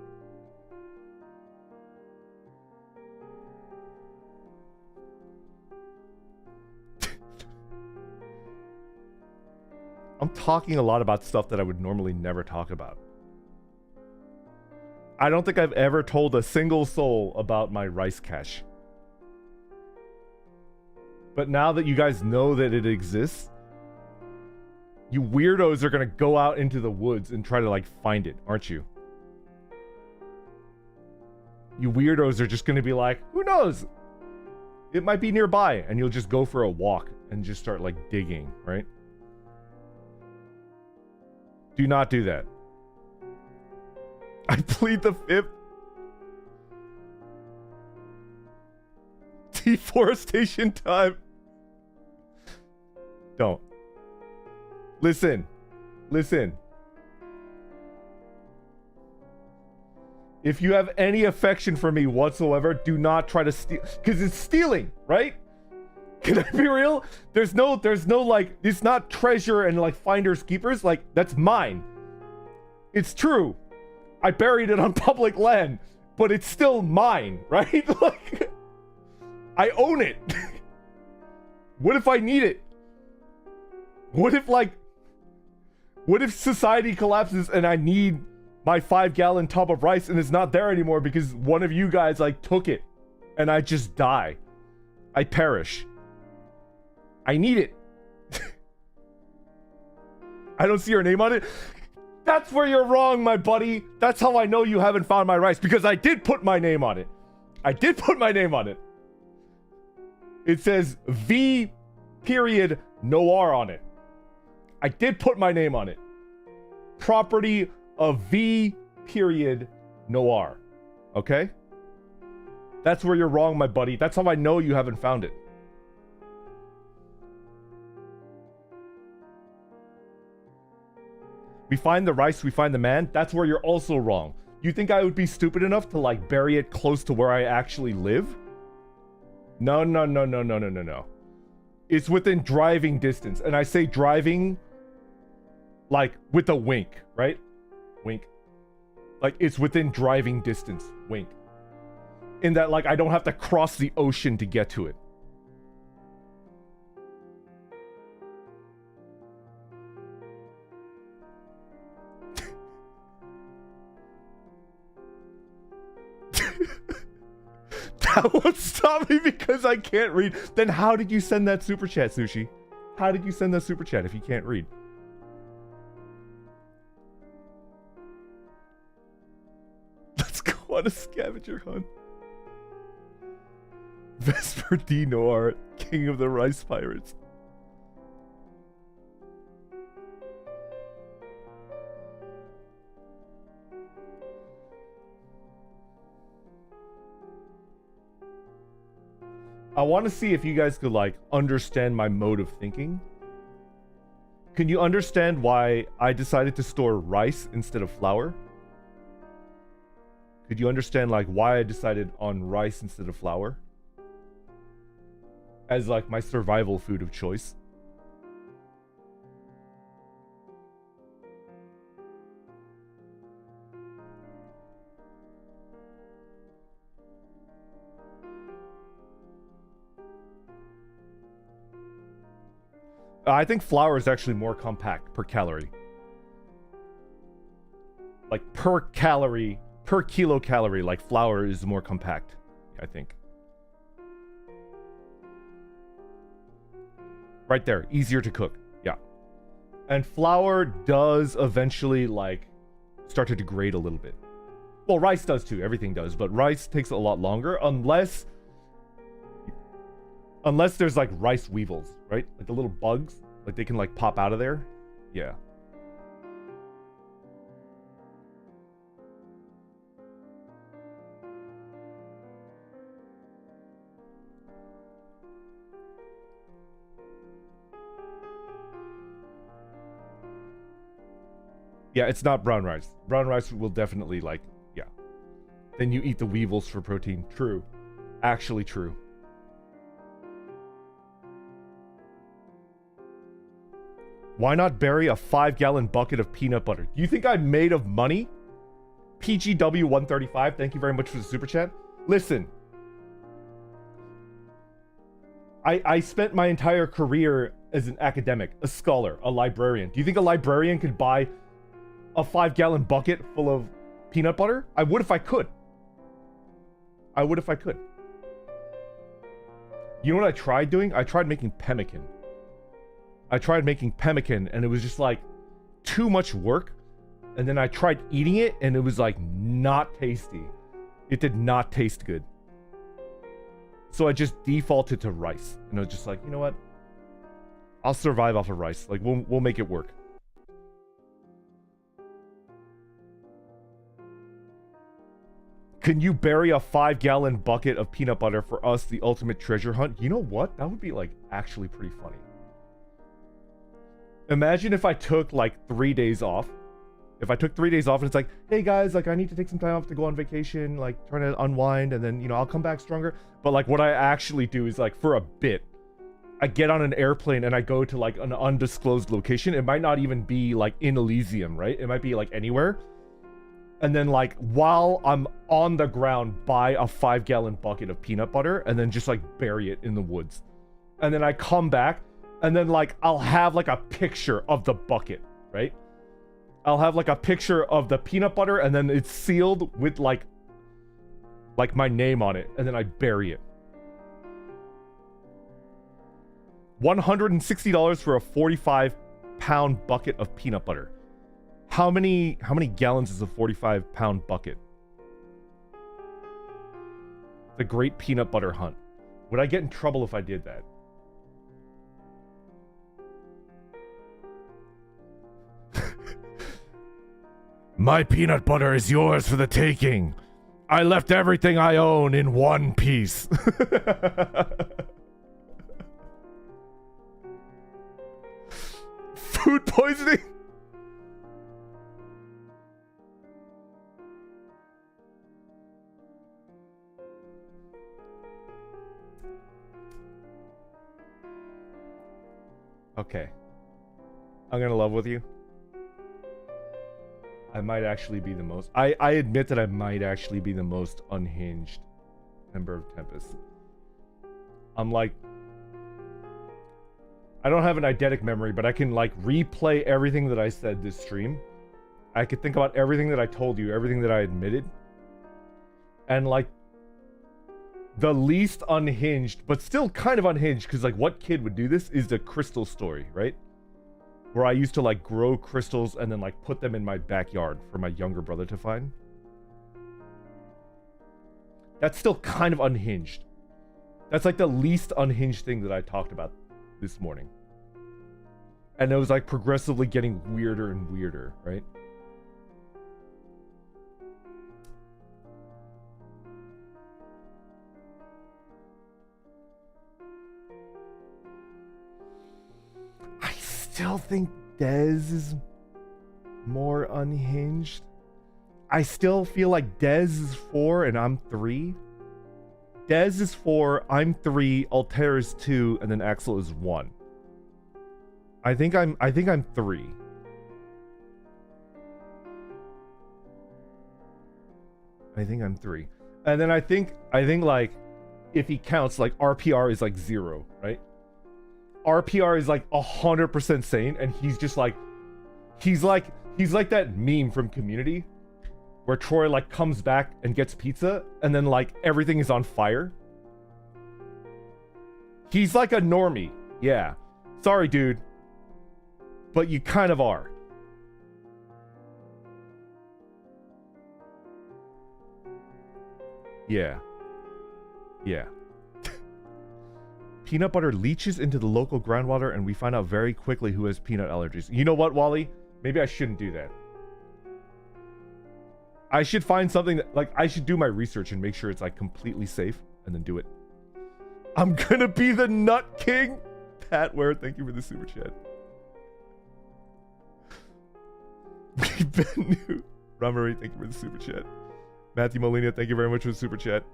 I'm talking a lot about stuff that I would normally never talk about. I don't think I've ever told a single soul about my rice cache. But now that you guys know that it exists, you weirdos are gonna go out into the woods and try to, like, find it, aren't you? You weirdos are just gonna be like, who knows? It might be nearby, and you'll just go for a walk and just start, like, digging, right? Do not do that. I plead the fifth. Deforestation time. Don't. Listen. Listen. If you have any affection for me whatsoever, do not try to steal. Because it's stealing, right? Can I be real? There's no like, it's not treasure and like finders keepers. Like, that's mine. It's true. I buried it on public land, but it's still mine, right? Like, I own it. What if I need it? What if society collapses and I need my 5-gallon tub of rice and it's not there anymore because one of you guys, like, took it and I just die? I perish. I need it. I don't see your name on it. That's where you're wrong, my buddy. That's how I know you haven't found my rice, because I did put my name on it. I did put my name on it. It says V period Noir on it. I did put my name on it. Property of V period Noir. Okay? That's where you're wrong, my buddy. That's how I know you haven't found it. We find the rice, we find the man. That's where you're also wrong. You think I would be stupid enough to, like, bury it close to where I actually live? No. It's within driving distance. And I say driving Like, with a wink, right? Wink. Like, it's within driving distance. Wink. In that, like, I don't have to cross the ocean to get to it. That won't stop me because I can't read. Then how did you send that super chat, Sushi? How did you send that super chat if you can't read? Let's go on a scavenger hunt. Vesper D. Noir, king of the rice pirates. I want to see if you guys could, like, understand my mode of thinking. Can you understand why I decided to store rice instead of flour? Could you understand, like, why I decided on rice instead of flour? As, like, my survival food of choice. I think flour is actually more compact per calorie. Like, per calorie, per kilocalorie, like, flour is more compact, I think. Right there, easier to cook, yeah. And flour does eventually, like, start to degrade a little bit. Well, rice does too, everything does, but rice takes a lot longer, unless there's, like, rice weevils, right? Like the little bugs, like they can, like, pop out of there. Yeah. Yeah, it's not brown rice. Brown rice will definitely, like, yeah. Then you eat the weevils for protein. True. Actually true. Why not bury a 5-gallon bucket of peanut butter? Do you think I'm made of money? PGW135, thank you very much for the super chat. Listen. I spent my entire career as an academic, a scholar, a librarian. Do you think a librarian could buy a 5-gallon bucket full of peanut butter? I would if I could. I would if I could. You know what I tried doing? I tried making pemmican. And it was just, like, too much work. And then I tried eating it and it was, like, not tasty. It did not taste good. So I just defaulted to rice. And I was just like, you know what? I'll survive off of rice. Like, we'll make it work. Can you bury a 5-gallon bucket of peanut butter for us, the ultimate treasure hunt? You know what? That would be, like, actually pretty funny. Imagine if I took, like, 3 days off. If I took 3 days off and it's like, hey guys, like, I need to take some time off to go on vacation, like, trying to unwind, and then, you know, I'll come back stronger. But, like, what I actually do is, like, for a bit, I get on an airplane and I go to, like, an undisclosed location. It might not even be, like, in Elysium, right? It might be, like, anywhere. And then, like, while I'm on the ground, buy a 5-gallon bucket of peanut butter and then just, like, bury it in the woods. And then I come back and then, like, I'll have, like, a picture of the bucket, right? I'll have, like, a picture of the peanut butter and then it's sealed with, like my name on it. And then I bury it. $160 for a 45-pound bucket of peanut butter. How many gallons is a 45-pound bucket? The great peanut butter hunt. Would I get in trouble if I did that? My peanut butter is yours for the taking. I left everything I own in one piece. Food poisoning? Okay. I'm gonna love with you. I might actually be the most... I admit that I might actually be the most unhinged member of Tempus. I'm like... I don't have an eidetic memory, but I can like replay everything that I said this stream. I could think about everything that I told you, everything that I admitted. And like... the least unhinged, but still kind of unhinged, because like what kid would do this, is the crystal story, right? Where I used to like grow crystals and then like put them in my backyard for my younger brother to find. That's still kind of unhinged. That's like the least unhinged thing that I talked about this morning. And it was like progressively getting weirder and weirder, right? I still think Dez is more unhinged. I still feel like Dez is 4 and I'm 3. Dez is 4, I'm 3, Altare is 2, and then Axel is 1. I think I'm 3. I think I'm 3. And then I think like if he counts, like RPR is like 0, right? RPR is like 100% sane, and he's just like he's like that meme from Community where Troy like comes back and gets pizza and then like everything is on fire. He's like a normie. Yeah. Sorry, dude. But you kind of are. Yeah. Yeah. Peanut butter leaches into the local groundwater and we find out very quickly who has peanut allergies. You know what, Wally? Maybe I shouldn't do that. I should find something that, like, I should do my research and make sure it's, like, completely safe and then do it. I'm gonna be the Nut King! Pat Ware, thank you for the super chat. Ben New. Ramari, thank you for the super chat. Matthew Molina, thank you very much for the super chat.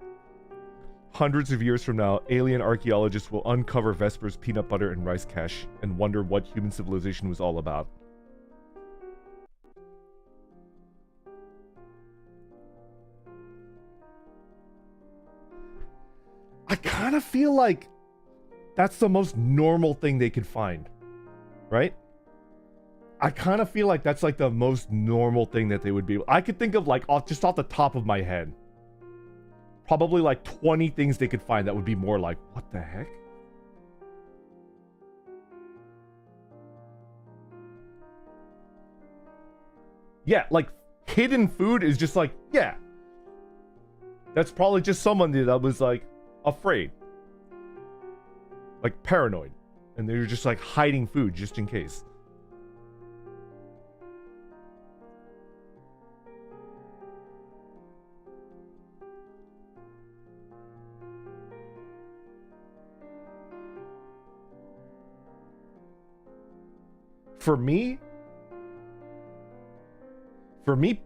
Hundreds of years from now, alien archaeologists will uncover Vesper's peanut butter and rice cache and wonder what human civilization was all about. I kind of feel like that's the most normal thing they could find, right? I kind of feel like that's like the most normal thing that they would be. I could think of like just off the top of my head, probably like 20 things they could find that would be more like, what the heck? Yeah, like hidden food is just like, yeah. That's probably just someone that was like afraid. Like paranoid. And they're just like hiding food just in case. For me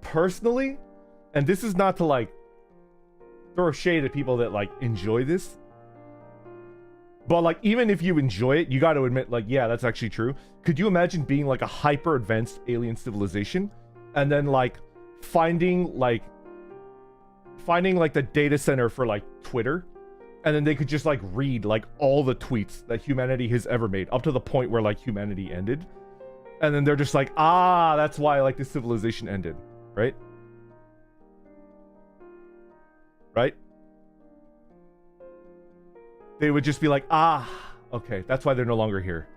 personally, and this is not to like throw shade at people that like enjoy this, but like even if you enjoy it, you got to admit like, yeah, that's actually true. Could you imagine being like a hyper advanced alien civilization and then like finding like the data center for like Twitter, and then they could just like read like all the tweets that humanity has ever made up to the point where like humanity ended? And then they're just like, ah, that's why like this civilization ended, right? Right? They would just be like, ah, okay, that's why they're no longer here.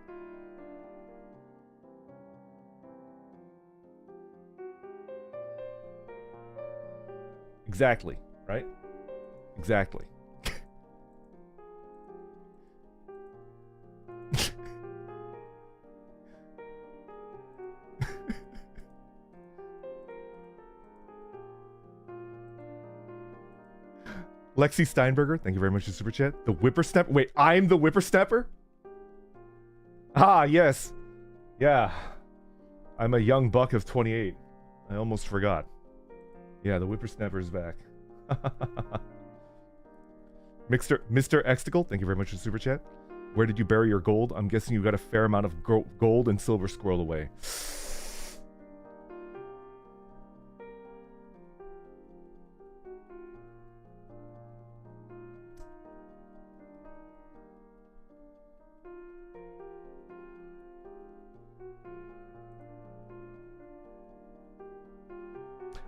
Exactly, right? Exactly. Lexi Steinberger, thank you very much for the super chat. The whippersnapper. Wait, I'm the whippersnapper? Ah, yes. Yeah. I'm a young buck of 28. I almost forgot. Yeah, the whippersnapper is back. Mr. Exticle, thank you very much for the super chat. Where did you bury your gold? I'm guessing you got a fair amount of gold and silver squirreled away.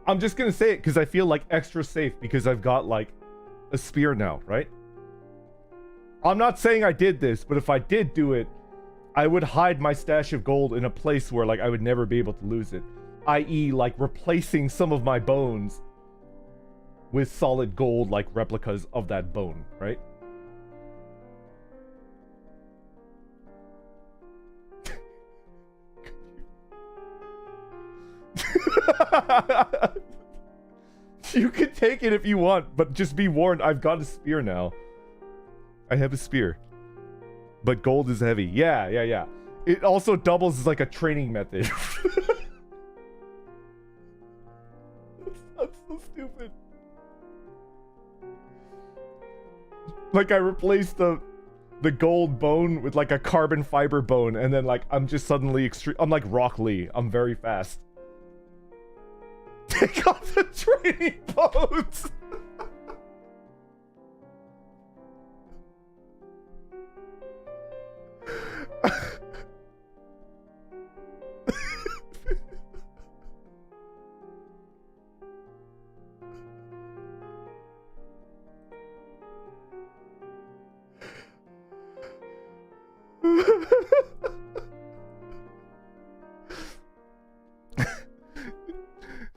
I'm just gonna say it because I feel like extra safe because I've got like a spear now, right? I'm not saying I did this, but if I did do it, I would hide my stash of gold in a place where like I would never be able to lose it. I.e. like replacing some of my bones with solid gold like replicas of that bone, right? You can take it if you want, but just be warned, I've got a spear now. I have a spear. But gold is heavy. Yeah, yeah, yeah. It also doubles as like a training method. That's so stupid. Like I replaced the gold bone with like a carbon fiber bone, and then like I'm just suddenly extreme. I'm like Rock Lee. I'm very fast. Take off the training pose.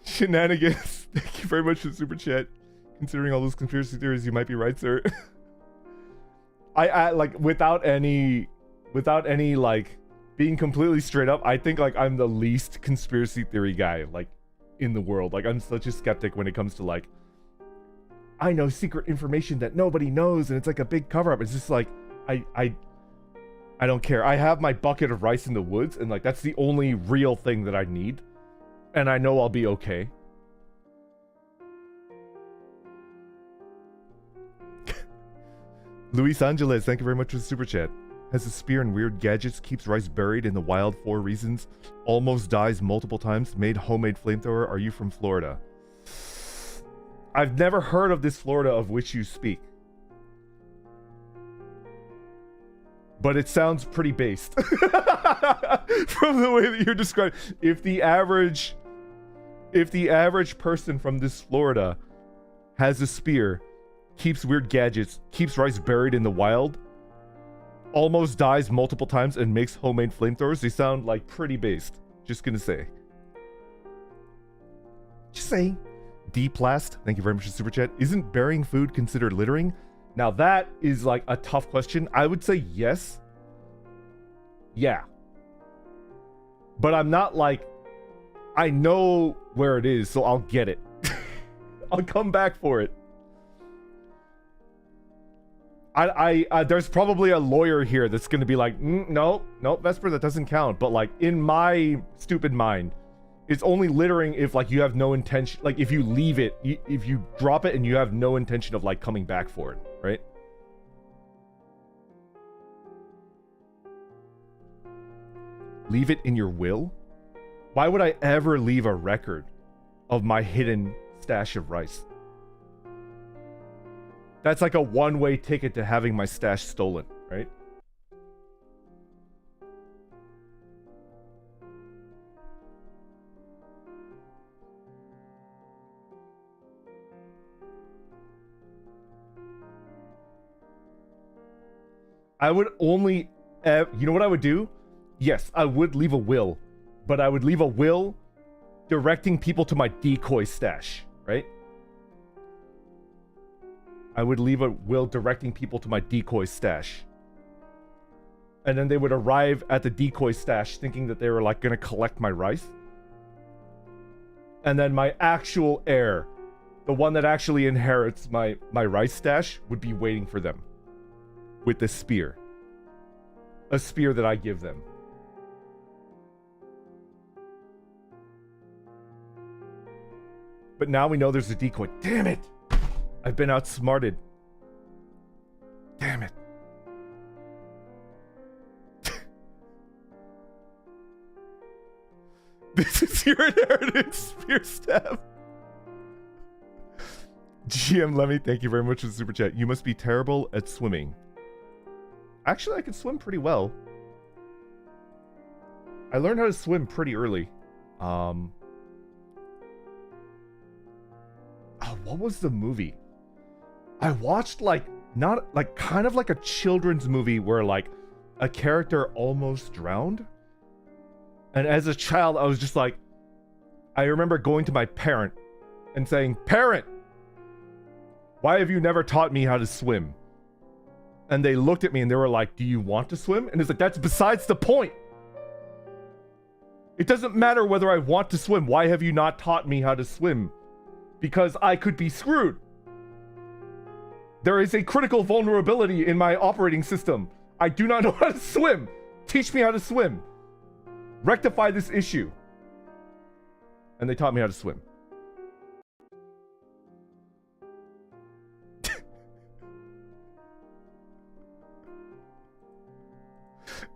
Shenanigans. Thank you very much for the super chat. Considering all those conspiracy theories, you might be right, sir. I like without any like being completely straight up, I think like I'm the least conspiracy theory guy like in the world. Like I'm such a skeptic when it comes to like I know secret information that nobody knows and it's like a big cover up. It's just like I don't care. I have my bucket of rice in the woods and like that's the only real thing that I need. And I know I'll be okay. Luis Angeles, thank you very much for the super chat. Has a spear and weird gadgets, keeps rice buried in the wild 4 reasons, almost dies multiple times, made homemade flamethrower. Are you from Florida? I've never heard of this Florida of which you speak. But it sounds pretty based. From the way that you're describing. If the average person from this Florida has a spear, keeps weird gadgets, keeps rice buried in the wild, almost dies multiple times, and makes homemade flamethrowers, they sound like pretty based. Just gonna say. Just saying. D-Plast, thank you very much for the super chat. Isn't burying food considered littering? Now that is like a tough question. I would say yes. Yeah. But I'm not like, I know where it is, so I'll get it. I'll come back for it. There's probably a lawyer here that's gonna be like, no, Vesper, that doesn't count. But like in my stupid mind, it's only littering if like you have no intention, like if you leave it, if you drop it and you have no intention of like coming back for it, right? Leave it in your will? Why would I ever leave a record of my hidden stash of rice? That's like a one-way ticket to having my stash stolen, right? I would only... you know what I would do? Yes, I would leave a will. But I would leave a will directing people to my decoy stash, right? I would leave a will directing people to my decoy stash. And then they would arrive at the decoy stash thinking that they were like gonna collect my rice. And then my actual heir, the one that actually inherits my rice stash, would be waiting for them. With the spear. A spear that I give them. But now we know there's a decoy. Damn it! I've been outsmarted. Damn it. This is your inheritance, spear staff. GM Lemmy, thank you very much for the super chat. You must be terrible at swimming. Actually, I could swim pretty well. I learned how to swim pretty early. Oh, what was the movie? I watched like, not like, kind of like a children's movie where like a character almost drowned. And as a child, I was just like, I remember going to my parent and saying, "Parent, why have you never taught me how to swim?" And they looked at me and they were like, "Do you want to swim?" And it's like, that's besides the point. It doesn't matter whether I want to swim. Why have you not taught me how to swim? Because I could be screwed. There is a critical vulnerability in my operating system. I do not know how to swim. Teach me how to swim. Rectify this issue. And they taught me how to swim.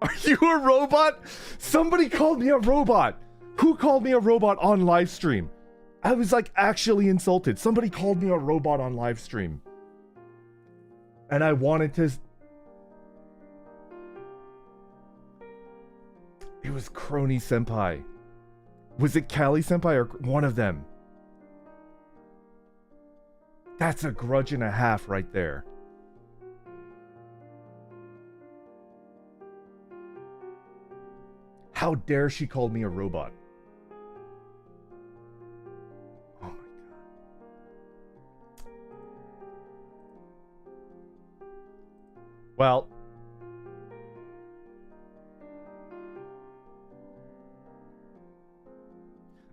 Are you a robot? Somebody called me a robot. Who called me a robot on live stream? I was like actually insulted. Somebody called me a robot on live stream. And I wanted to... It was Crony Senpai. Was it Callie Senpai or one of them? That's a grudge and a half right there. How dare she call me a robot? Oh my god. Well,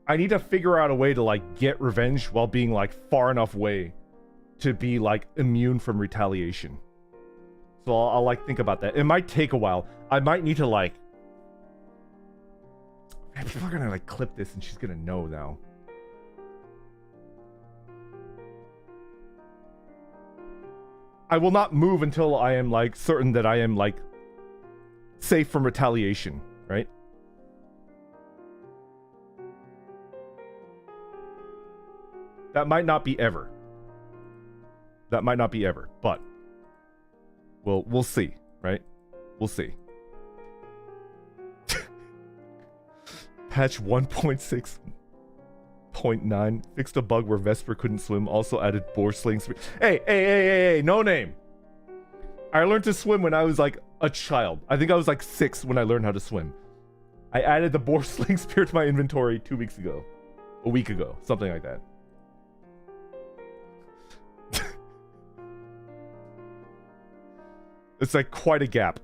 I need to figure out a way to like get revenge while being like far enough away to be like immune from retaliation. So I'll like think about that. It might take a while. I might need to like... Man, people are gonna like clip this and she's gonna know now. I will not move until I am like certain that I am like safe from retaliation, right? That might not be ever. That might not be ever, but we'll see, right? We'll see. Patch 1.6.9 fixed a bug where Vesper couldn't swim, also added boar sling spear. Hey, no name. I learned to swim when I was like a child. I think I was like 6 when I learned how to swim. I added the boar sling spear to my inventory 2 weeks ago. A week ago, something like that. It's like quite a gap.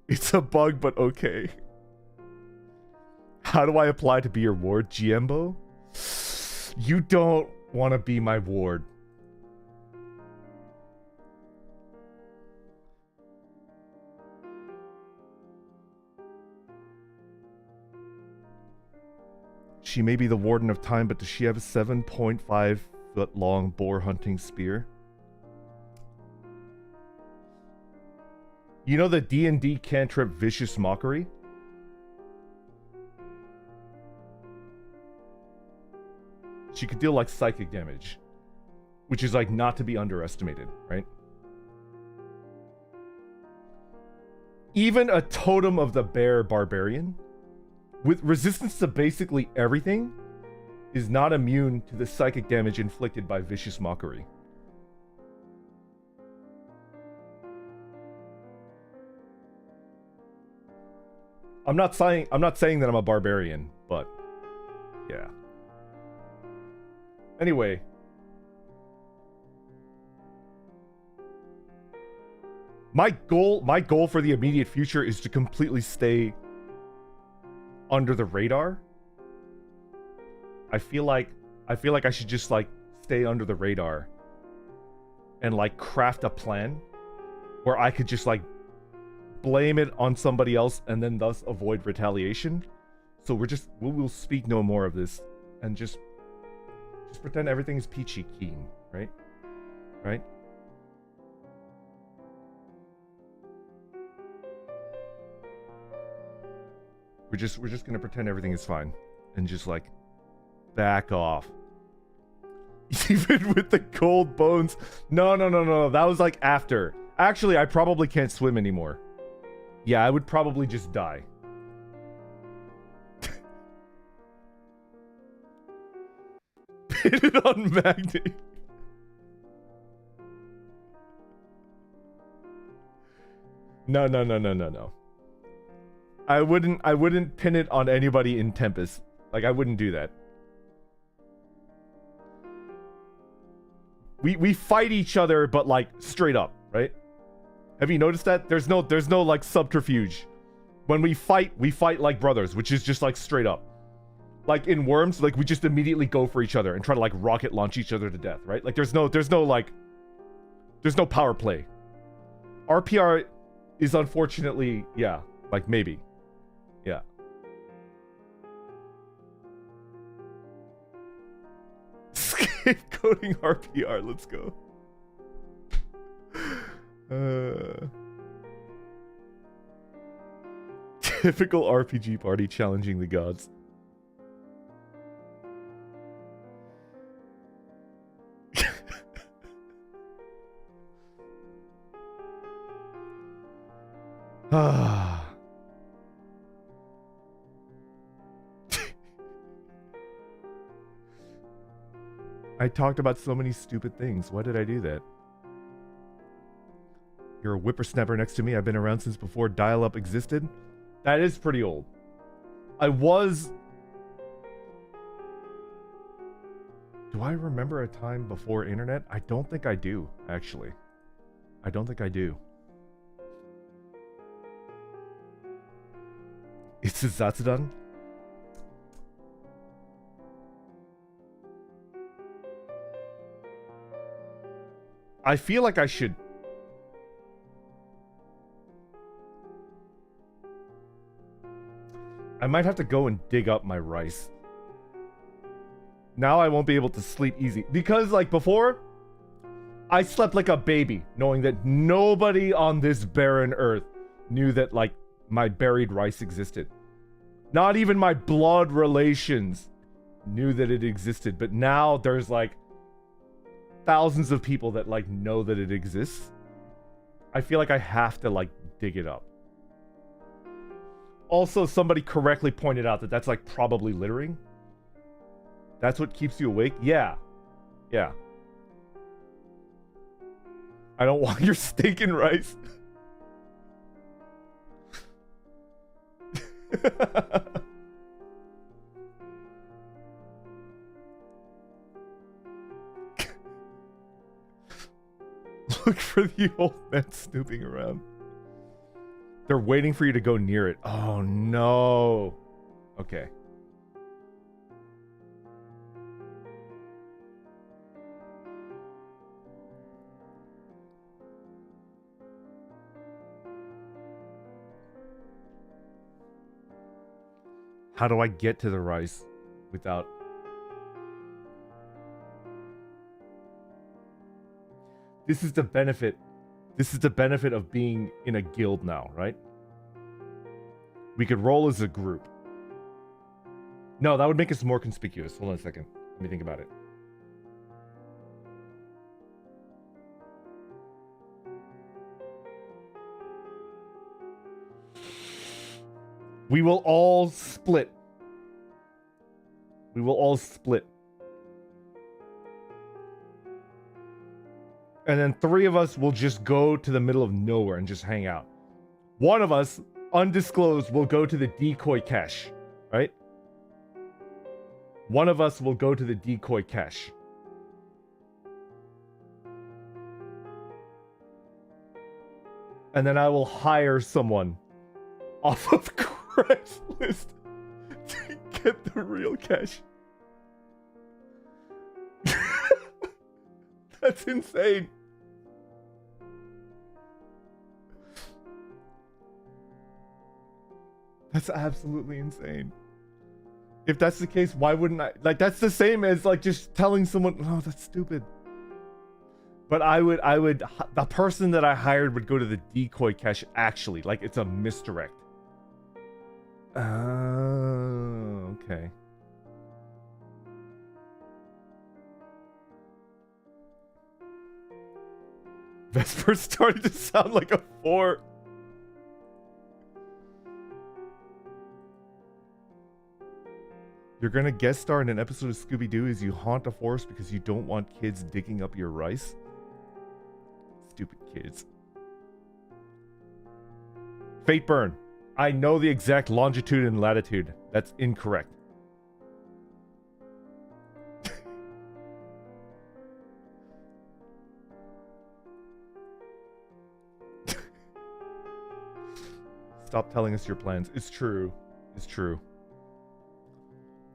It's a bug, but okay. How do I apply to be your ward, Giembo? You don't want to be my ward. She may be the warden of time, but does she have a 7.5 foot long boar hunting spear? You know the D&D cantrip Vicious Mockery? She could deal like psychic damage, which is like not to be underestimated, right? Even a Totem of the Bear Barbarian, with resistance to basically everything, is not immune to the psychic damage inflicted by Vicious Mockery. I'm not saying that I'm a barbarian, but yeah. Anyway, my goal for the immediate future is to completely stay under the radar. I feel like I should just like stay under the radar and like craft a plan where I could just like blame it on somebody else and then thus avoid retaliation. So we'll speak no more of this and just pretend everything is peachy keen, right? Right? We're just gonna pretend everything is fine and just like back off. Even with the cold bones. No. That was like after. Actually, I probably can't swim anymore. Yeah, I would probably just die. pin it on Magni. No. I wouldn't pin it on anybody in Tempus. Like, I wouldn't do that. We fight each other, but like straight up, right? Have you noticed that? There's no like subterfuge. When we fight like brothers, which is just like straight up. Like in Worms, like we just immediately go for each other and try to like rocket launch each other to death, right? Like there's no power play. RPR is unfortunately, yeah, like maybe. Yeah. Scapegoating RPR, let's go. Typical RPG party challenging the gods. I talked about so many stupid things. Why did I do that? You're a whippersnapper next to me. I've been around since before dial-up existed. That is pretty old. Do I remember a time before internet? I don't think I do, actually. I don't think I do. It's a Zatsudan? I feel like I should... I might have to go and dig up my rice. Now I won't be able to sleep easy. Because, like, before, I slept like a baby, knowing that nobody on this barren earth knew that, like, my buried rice existed. Not even my blood relations knew that it existed. But now there's, like, thousands of people that, like, know that it exists. I feel like I have to, like, dig it up. Also, somebody correctly pointed out that that's, like, probably littering. That's what keeps you awake? Yeah. Yeah. I don't want your stinking rice. Look for the old man snooping around. They're waiting for you to go near it. Oh, no. Okay. How do I get to the rice without... This is the benefit. This is the benefit of being in a guild now, right? We could roll as a group. No, that would make us more conspicuous. Hold on a second. Let me think about it. We will all split. We will all split. And then 3 of us will just go to the middle of nowhere and just hang out. One of us, undisclosed, will go to the decoy cache, right? One of us will go to the decoy cache. And then I will hire someone off of Craigslist to get the real cache. That's insane. That's absolutely insane. If that's the case, why wouldn't I? Like, that's the same as, like, just telling someone, oh, that's stupid. But I would, the person that I hired would go to the decoy cache actually. Like, it's a misdirect. Oh, okay. Vesper started to sound like a 4. You're gonna guest star in an episode of Scooby-Doo as you haunt a forest because you don't want kids digging up your rice. Stupid kids. Fate burn. I know the exact longitude and latitude. That's incorrect. Stop telling us your plans. It's true. It's true.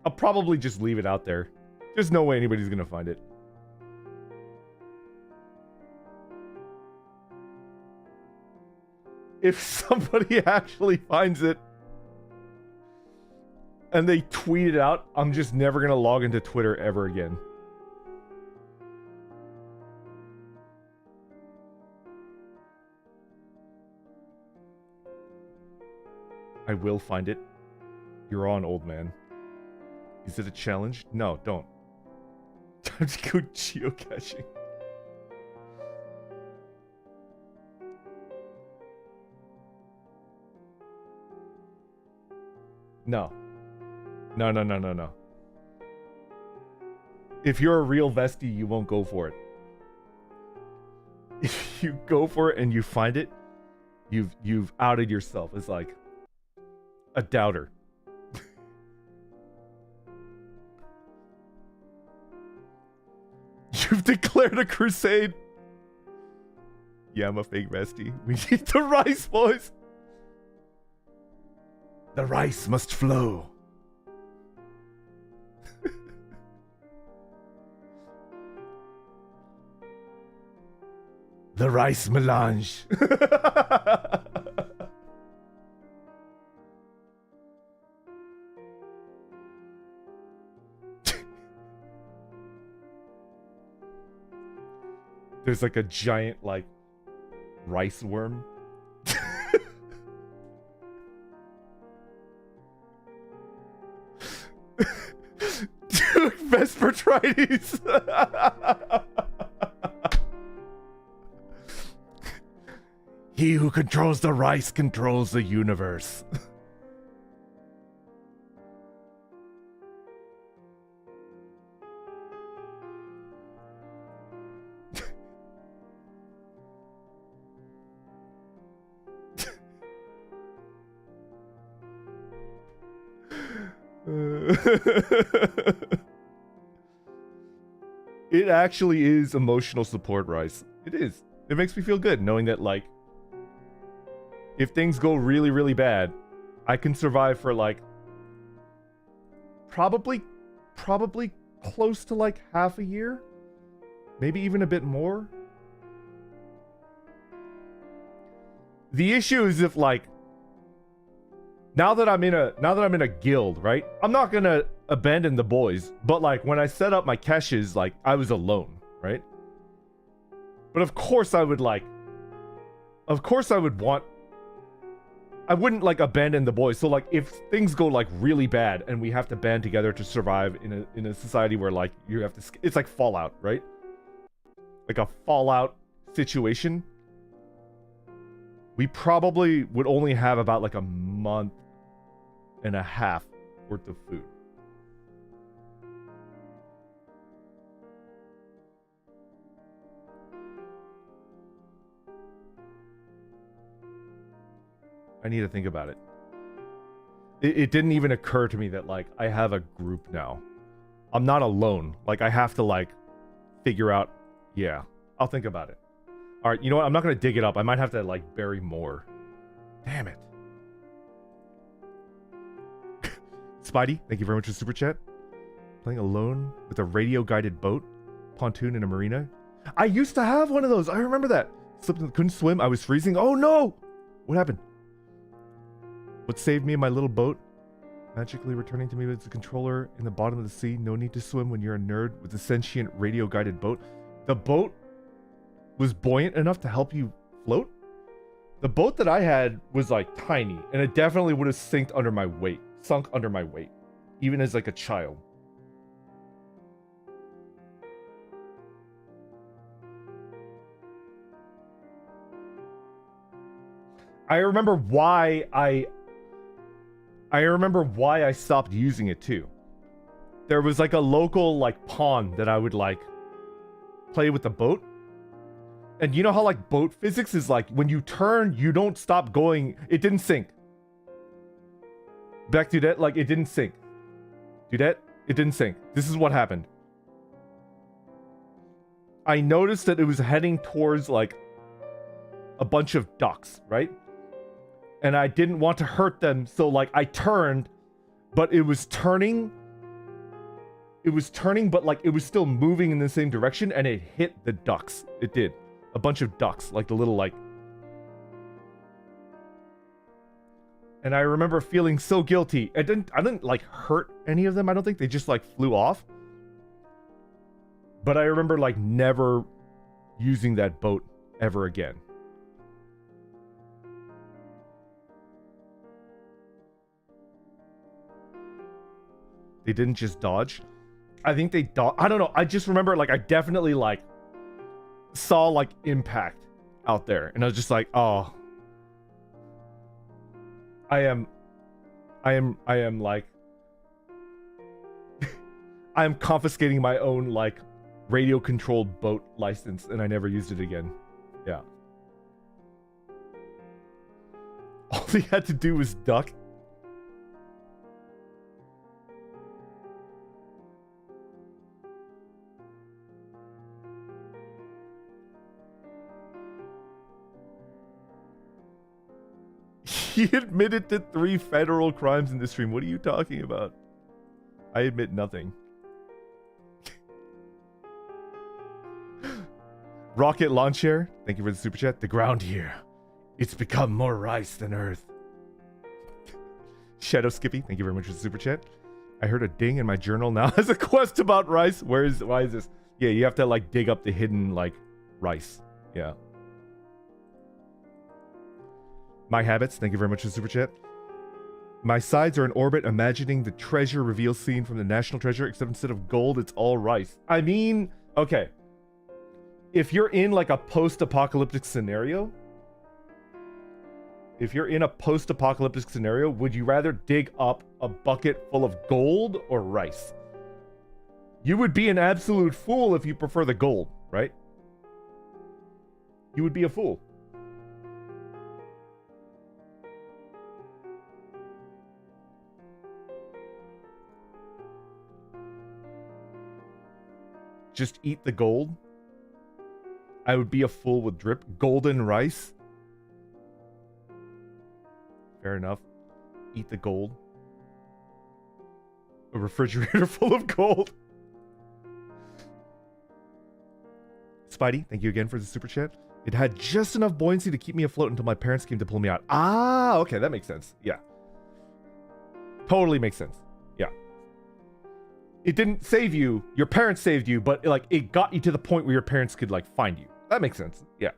I'll probably just leave it out there. There's no way anybody's gonna find it. If somebody actually finds it and they tweet it out, I'm just never gonna log into Twitter ever again. I will find it. You're on, old man. Is it a challenge? No, don't. Time to go geocaching. No. No, no, no, no, no. If you're a real vestie, you won't go for it. If you go for it and you find it, you've outed yourself as like a doubter. You've declared a crusade. Yeah, I'm a fake vestie. We need the rice, boys. The rice must flow. The rice melange. There's like a giant, like, rice worm. Dude, Vespertrites. He who controls the rice controls the universe. It actually is emotional support rice. It is. It makes me feel good knowing that, like, if things go really, really bad, I can survive for, like, probably close to, like, half a year. Maybe even a bit more. The issue is if, like, now that I'm in a guild, right? I'm not gonna abandon the boys, but like when I set up my caches, like I was alone, right? But of course I would want. I wouldn't like abandon the boys. So like if things go like really bad and we have to band together to survive in a society where like you have to, it's like Fallout, right? Like a Fallout situation. We probably would only have about like a month and a half worth of food. I need to think about it. It didn't even occur to me that like I have a group now. I'm not alone. Like I have to like figure out. Yeah, I'll think about it. All right, you know what? I'm not gonna dig it up. I might have to like bury more. Damn it. Spidey, thank you very much for the super chat. Playing alone with a radio-guided boat, pontoon in a marina. I used to have one of those. I remember that. Slipped, couldn't swim. I was freezing. Oh no! What happened? What saved me in my little boat? Magically returning to me with the controller in the bottom of the sea. No need to swim when you're a nerd with a sentient radio-guided boat. The boat was buoyant enough to help you float? The boat that I had was like tiny, and it definitely would have sunk under my weight, even as like a child. I remember why I stopped using it too. there was like a local like pond that I would like play with the boat. And you know how like boat physics is like when you turn, you don't stop going. It didn't sink. Back to that, like it didn't sink. Do that? It didn't sink. This is what happened. I noticed that it was heading towards like a bunch of ducks, right? And I didn't want to hurt them, so like I turned, but it was turning. It was turning, but like it was still moving in the same direction, and it hit the ducks. It did. A bunch of ducks, like the little like. And I remember feeling so guilty. I didn't like hurt any of them. I don't think they just like flew off. But I remember like never using that boat ever again. They didn't just dodge. I think they I don't know. I just remember like I definitely like saw like impact out there, and I was just like, oh, I am like I am confiscating my own like radio controlled boat license, and I never used it again. Yeah. All he had to do was duck. He admitted to 3 federal crimes in this stream. What are you talking about? I admit nothing. Rocket Launcher, thank you for the super chat. The ground here, it's become more rice than earth. Shadow Skippy, thank you very much for the super chat. I heard a ding in my journal now has a quest about rice. Why is this? Yeah, you have to like dig up the hidden like rice. Yeah. My Habits, thank you very much for the super chat. My sides are in orbit, imagining the treasure reveal scene from the National Treasure, except instead of gold, it's all rice. I mean, okay. If you're in like a post-apocalyptic scenario, would you rather dig up a bucket full of gold or rice? You would be an absolute fool if you prefer the gold, right? You would be a fool. Just eat the gold. I would be a fool with drip. Golden rice. Fair enough. Eat the gold. A refrigerator full of gold. Spidey, thank you again for the super chat. It had just enough buoyancy to keep me afloat until my parents came to pull me out. Ah, okay, that makes sense. Yeah. Totally makes sense. Yeah. It didn't save you. Your parents saved you, but like it got you to the point where your parents could like find you. That makes sense. Yeah.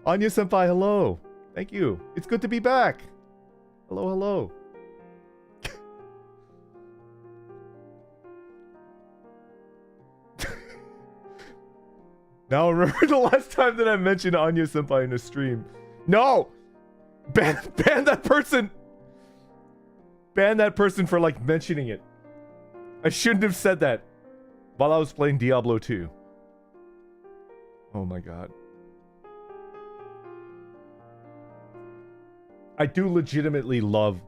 Anya Senpai, hello. Thank you. It's good to be back. Hello, hello. Now remember the last time that I mentioned Anya Senpai in a stream. No! Ban that person! Ban that person for like mentioning it. I shouldn't have said that while I was playing Diablo 2. Oh my god. I do legitimately love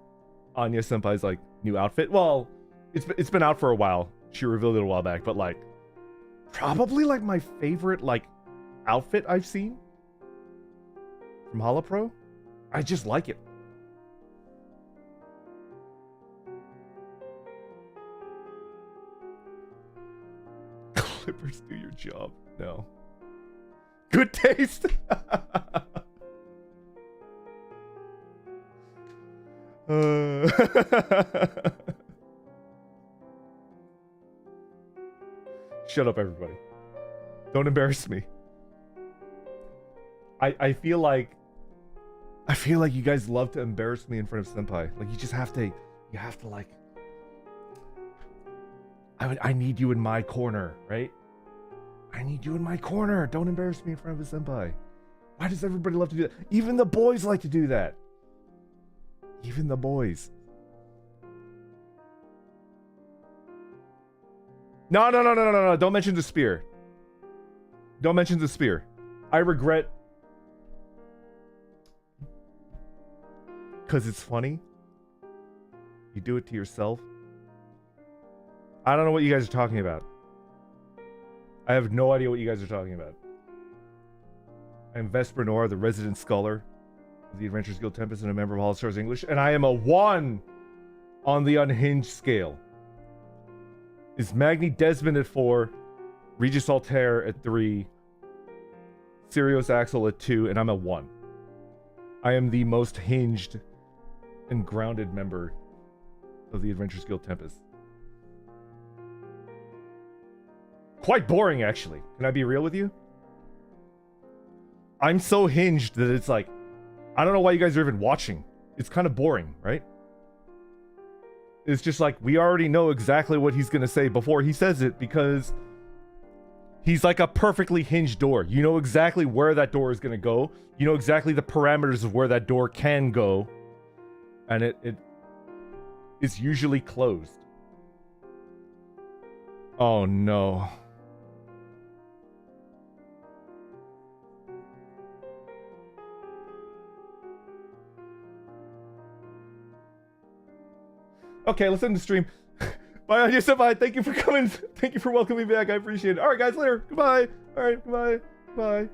Anya Senpai's like new outfit. Well, it's been out for a while. She revealed it a while back, but like probably like my favorite like outfit I've seen from HoloPro. I just like it. Clippers, do your job. No. Good taste. Shut up, everybody. Don't embarrass me. I feel like you guys love to embarrass me in front of Senpai. Like you have to like I need you in my corner, right? I need you in my corner. Don't embarrass me in front of a Senpai. Why does everybody love to do that? Even the boys like to do that. Even the boys. No. Don't mention the spear. Don't mention the spear. I regret. Because it's funny. You do it to yourself. I don't know what you guys are talking about. I have no idea what you guys are talking about. I'm Vesper Noir, the resident scholar of the Adventures Guild Tempest and a member of HOLOSTARS English, and I am a 1 on the unhinged scale. Is Magni Dezmond at 4, Regis Altare at 3, Syrios Axel at 2, and I'm a 1. I am the most hinged and grounded member of the Adventures Guild Tempest. Quite boring, actually. Can I be real with you? I'm so hinged that it's like, I don't know why you guys are even watching. It's kind of boring, right? It's just like, we already know exactly what he's going to say before he says it because he's like a perfectly hinged door. You know exactly where that door is going to go. You know exactly the parameters of where that door can go. And it is usually closed. Oh no. Okay, let's end the stream. Bye, Anya. Bye. Thank you for coming. Thank you for welcoming me back. I appreciate it. All right, guys, later. Goodbye. All right, goodbye. Bye.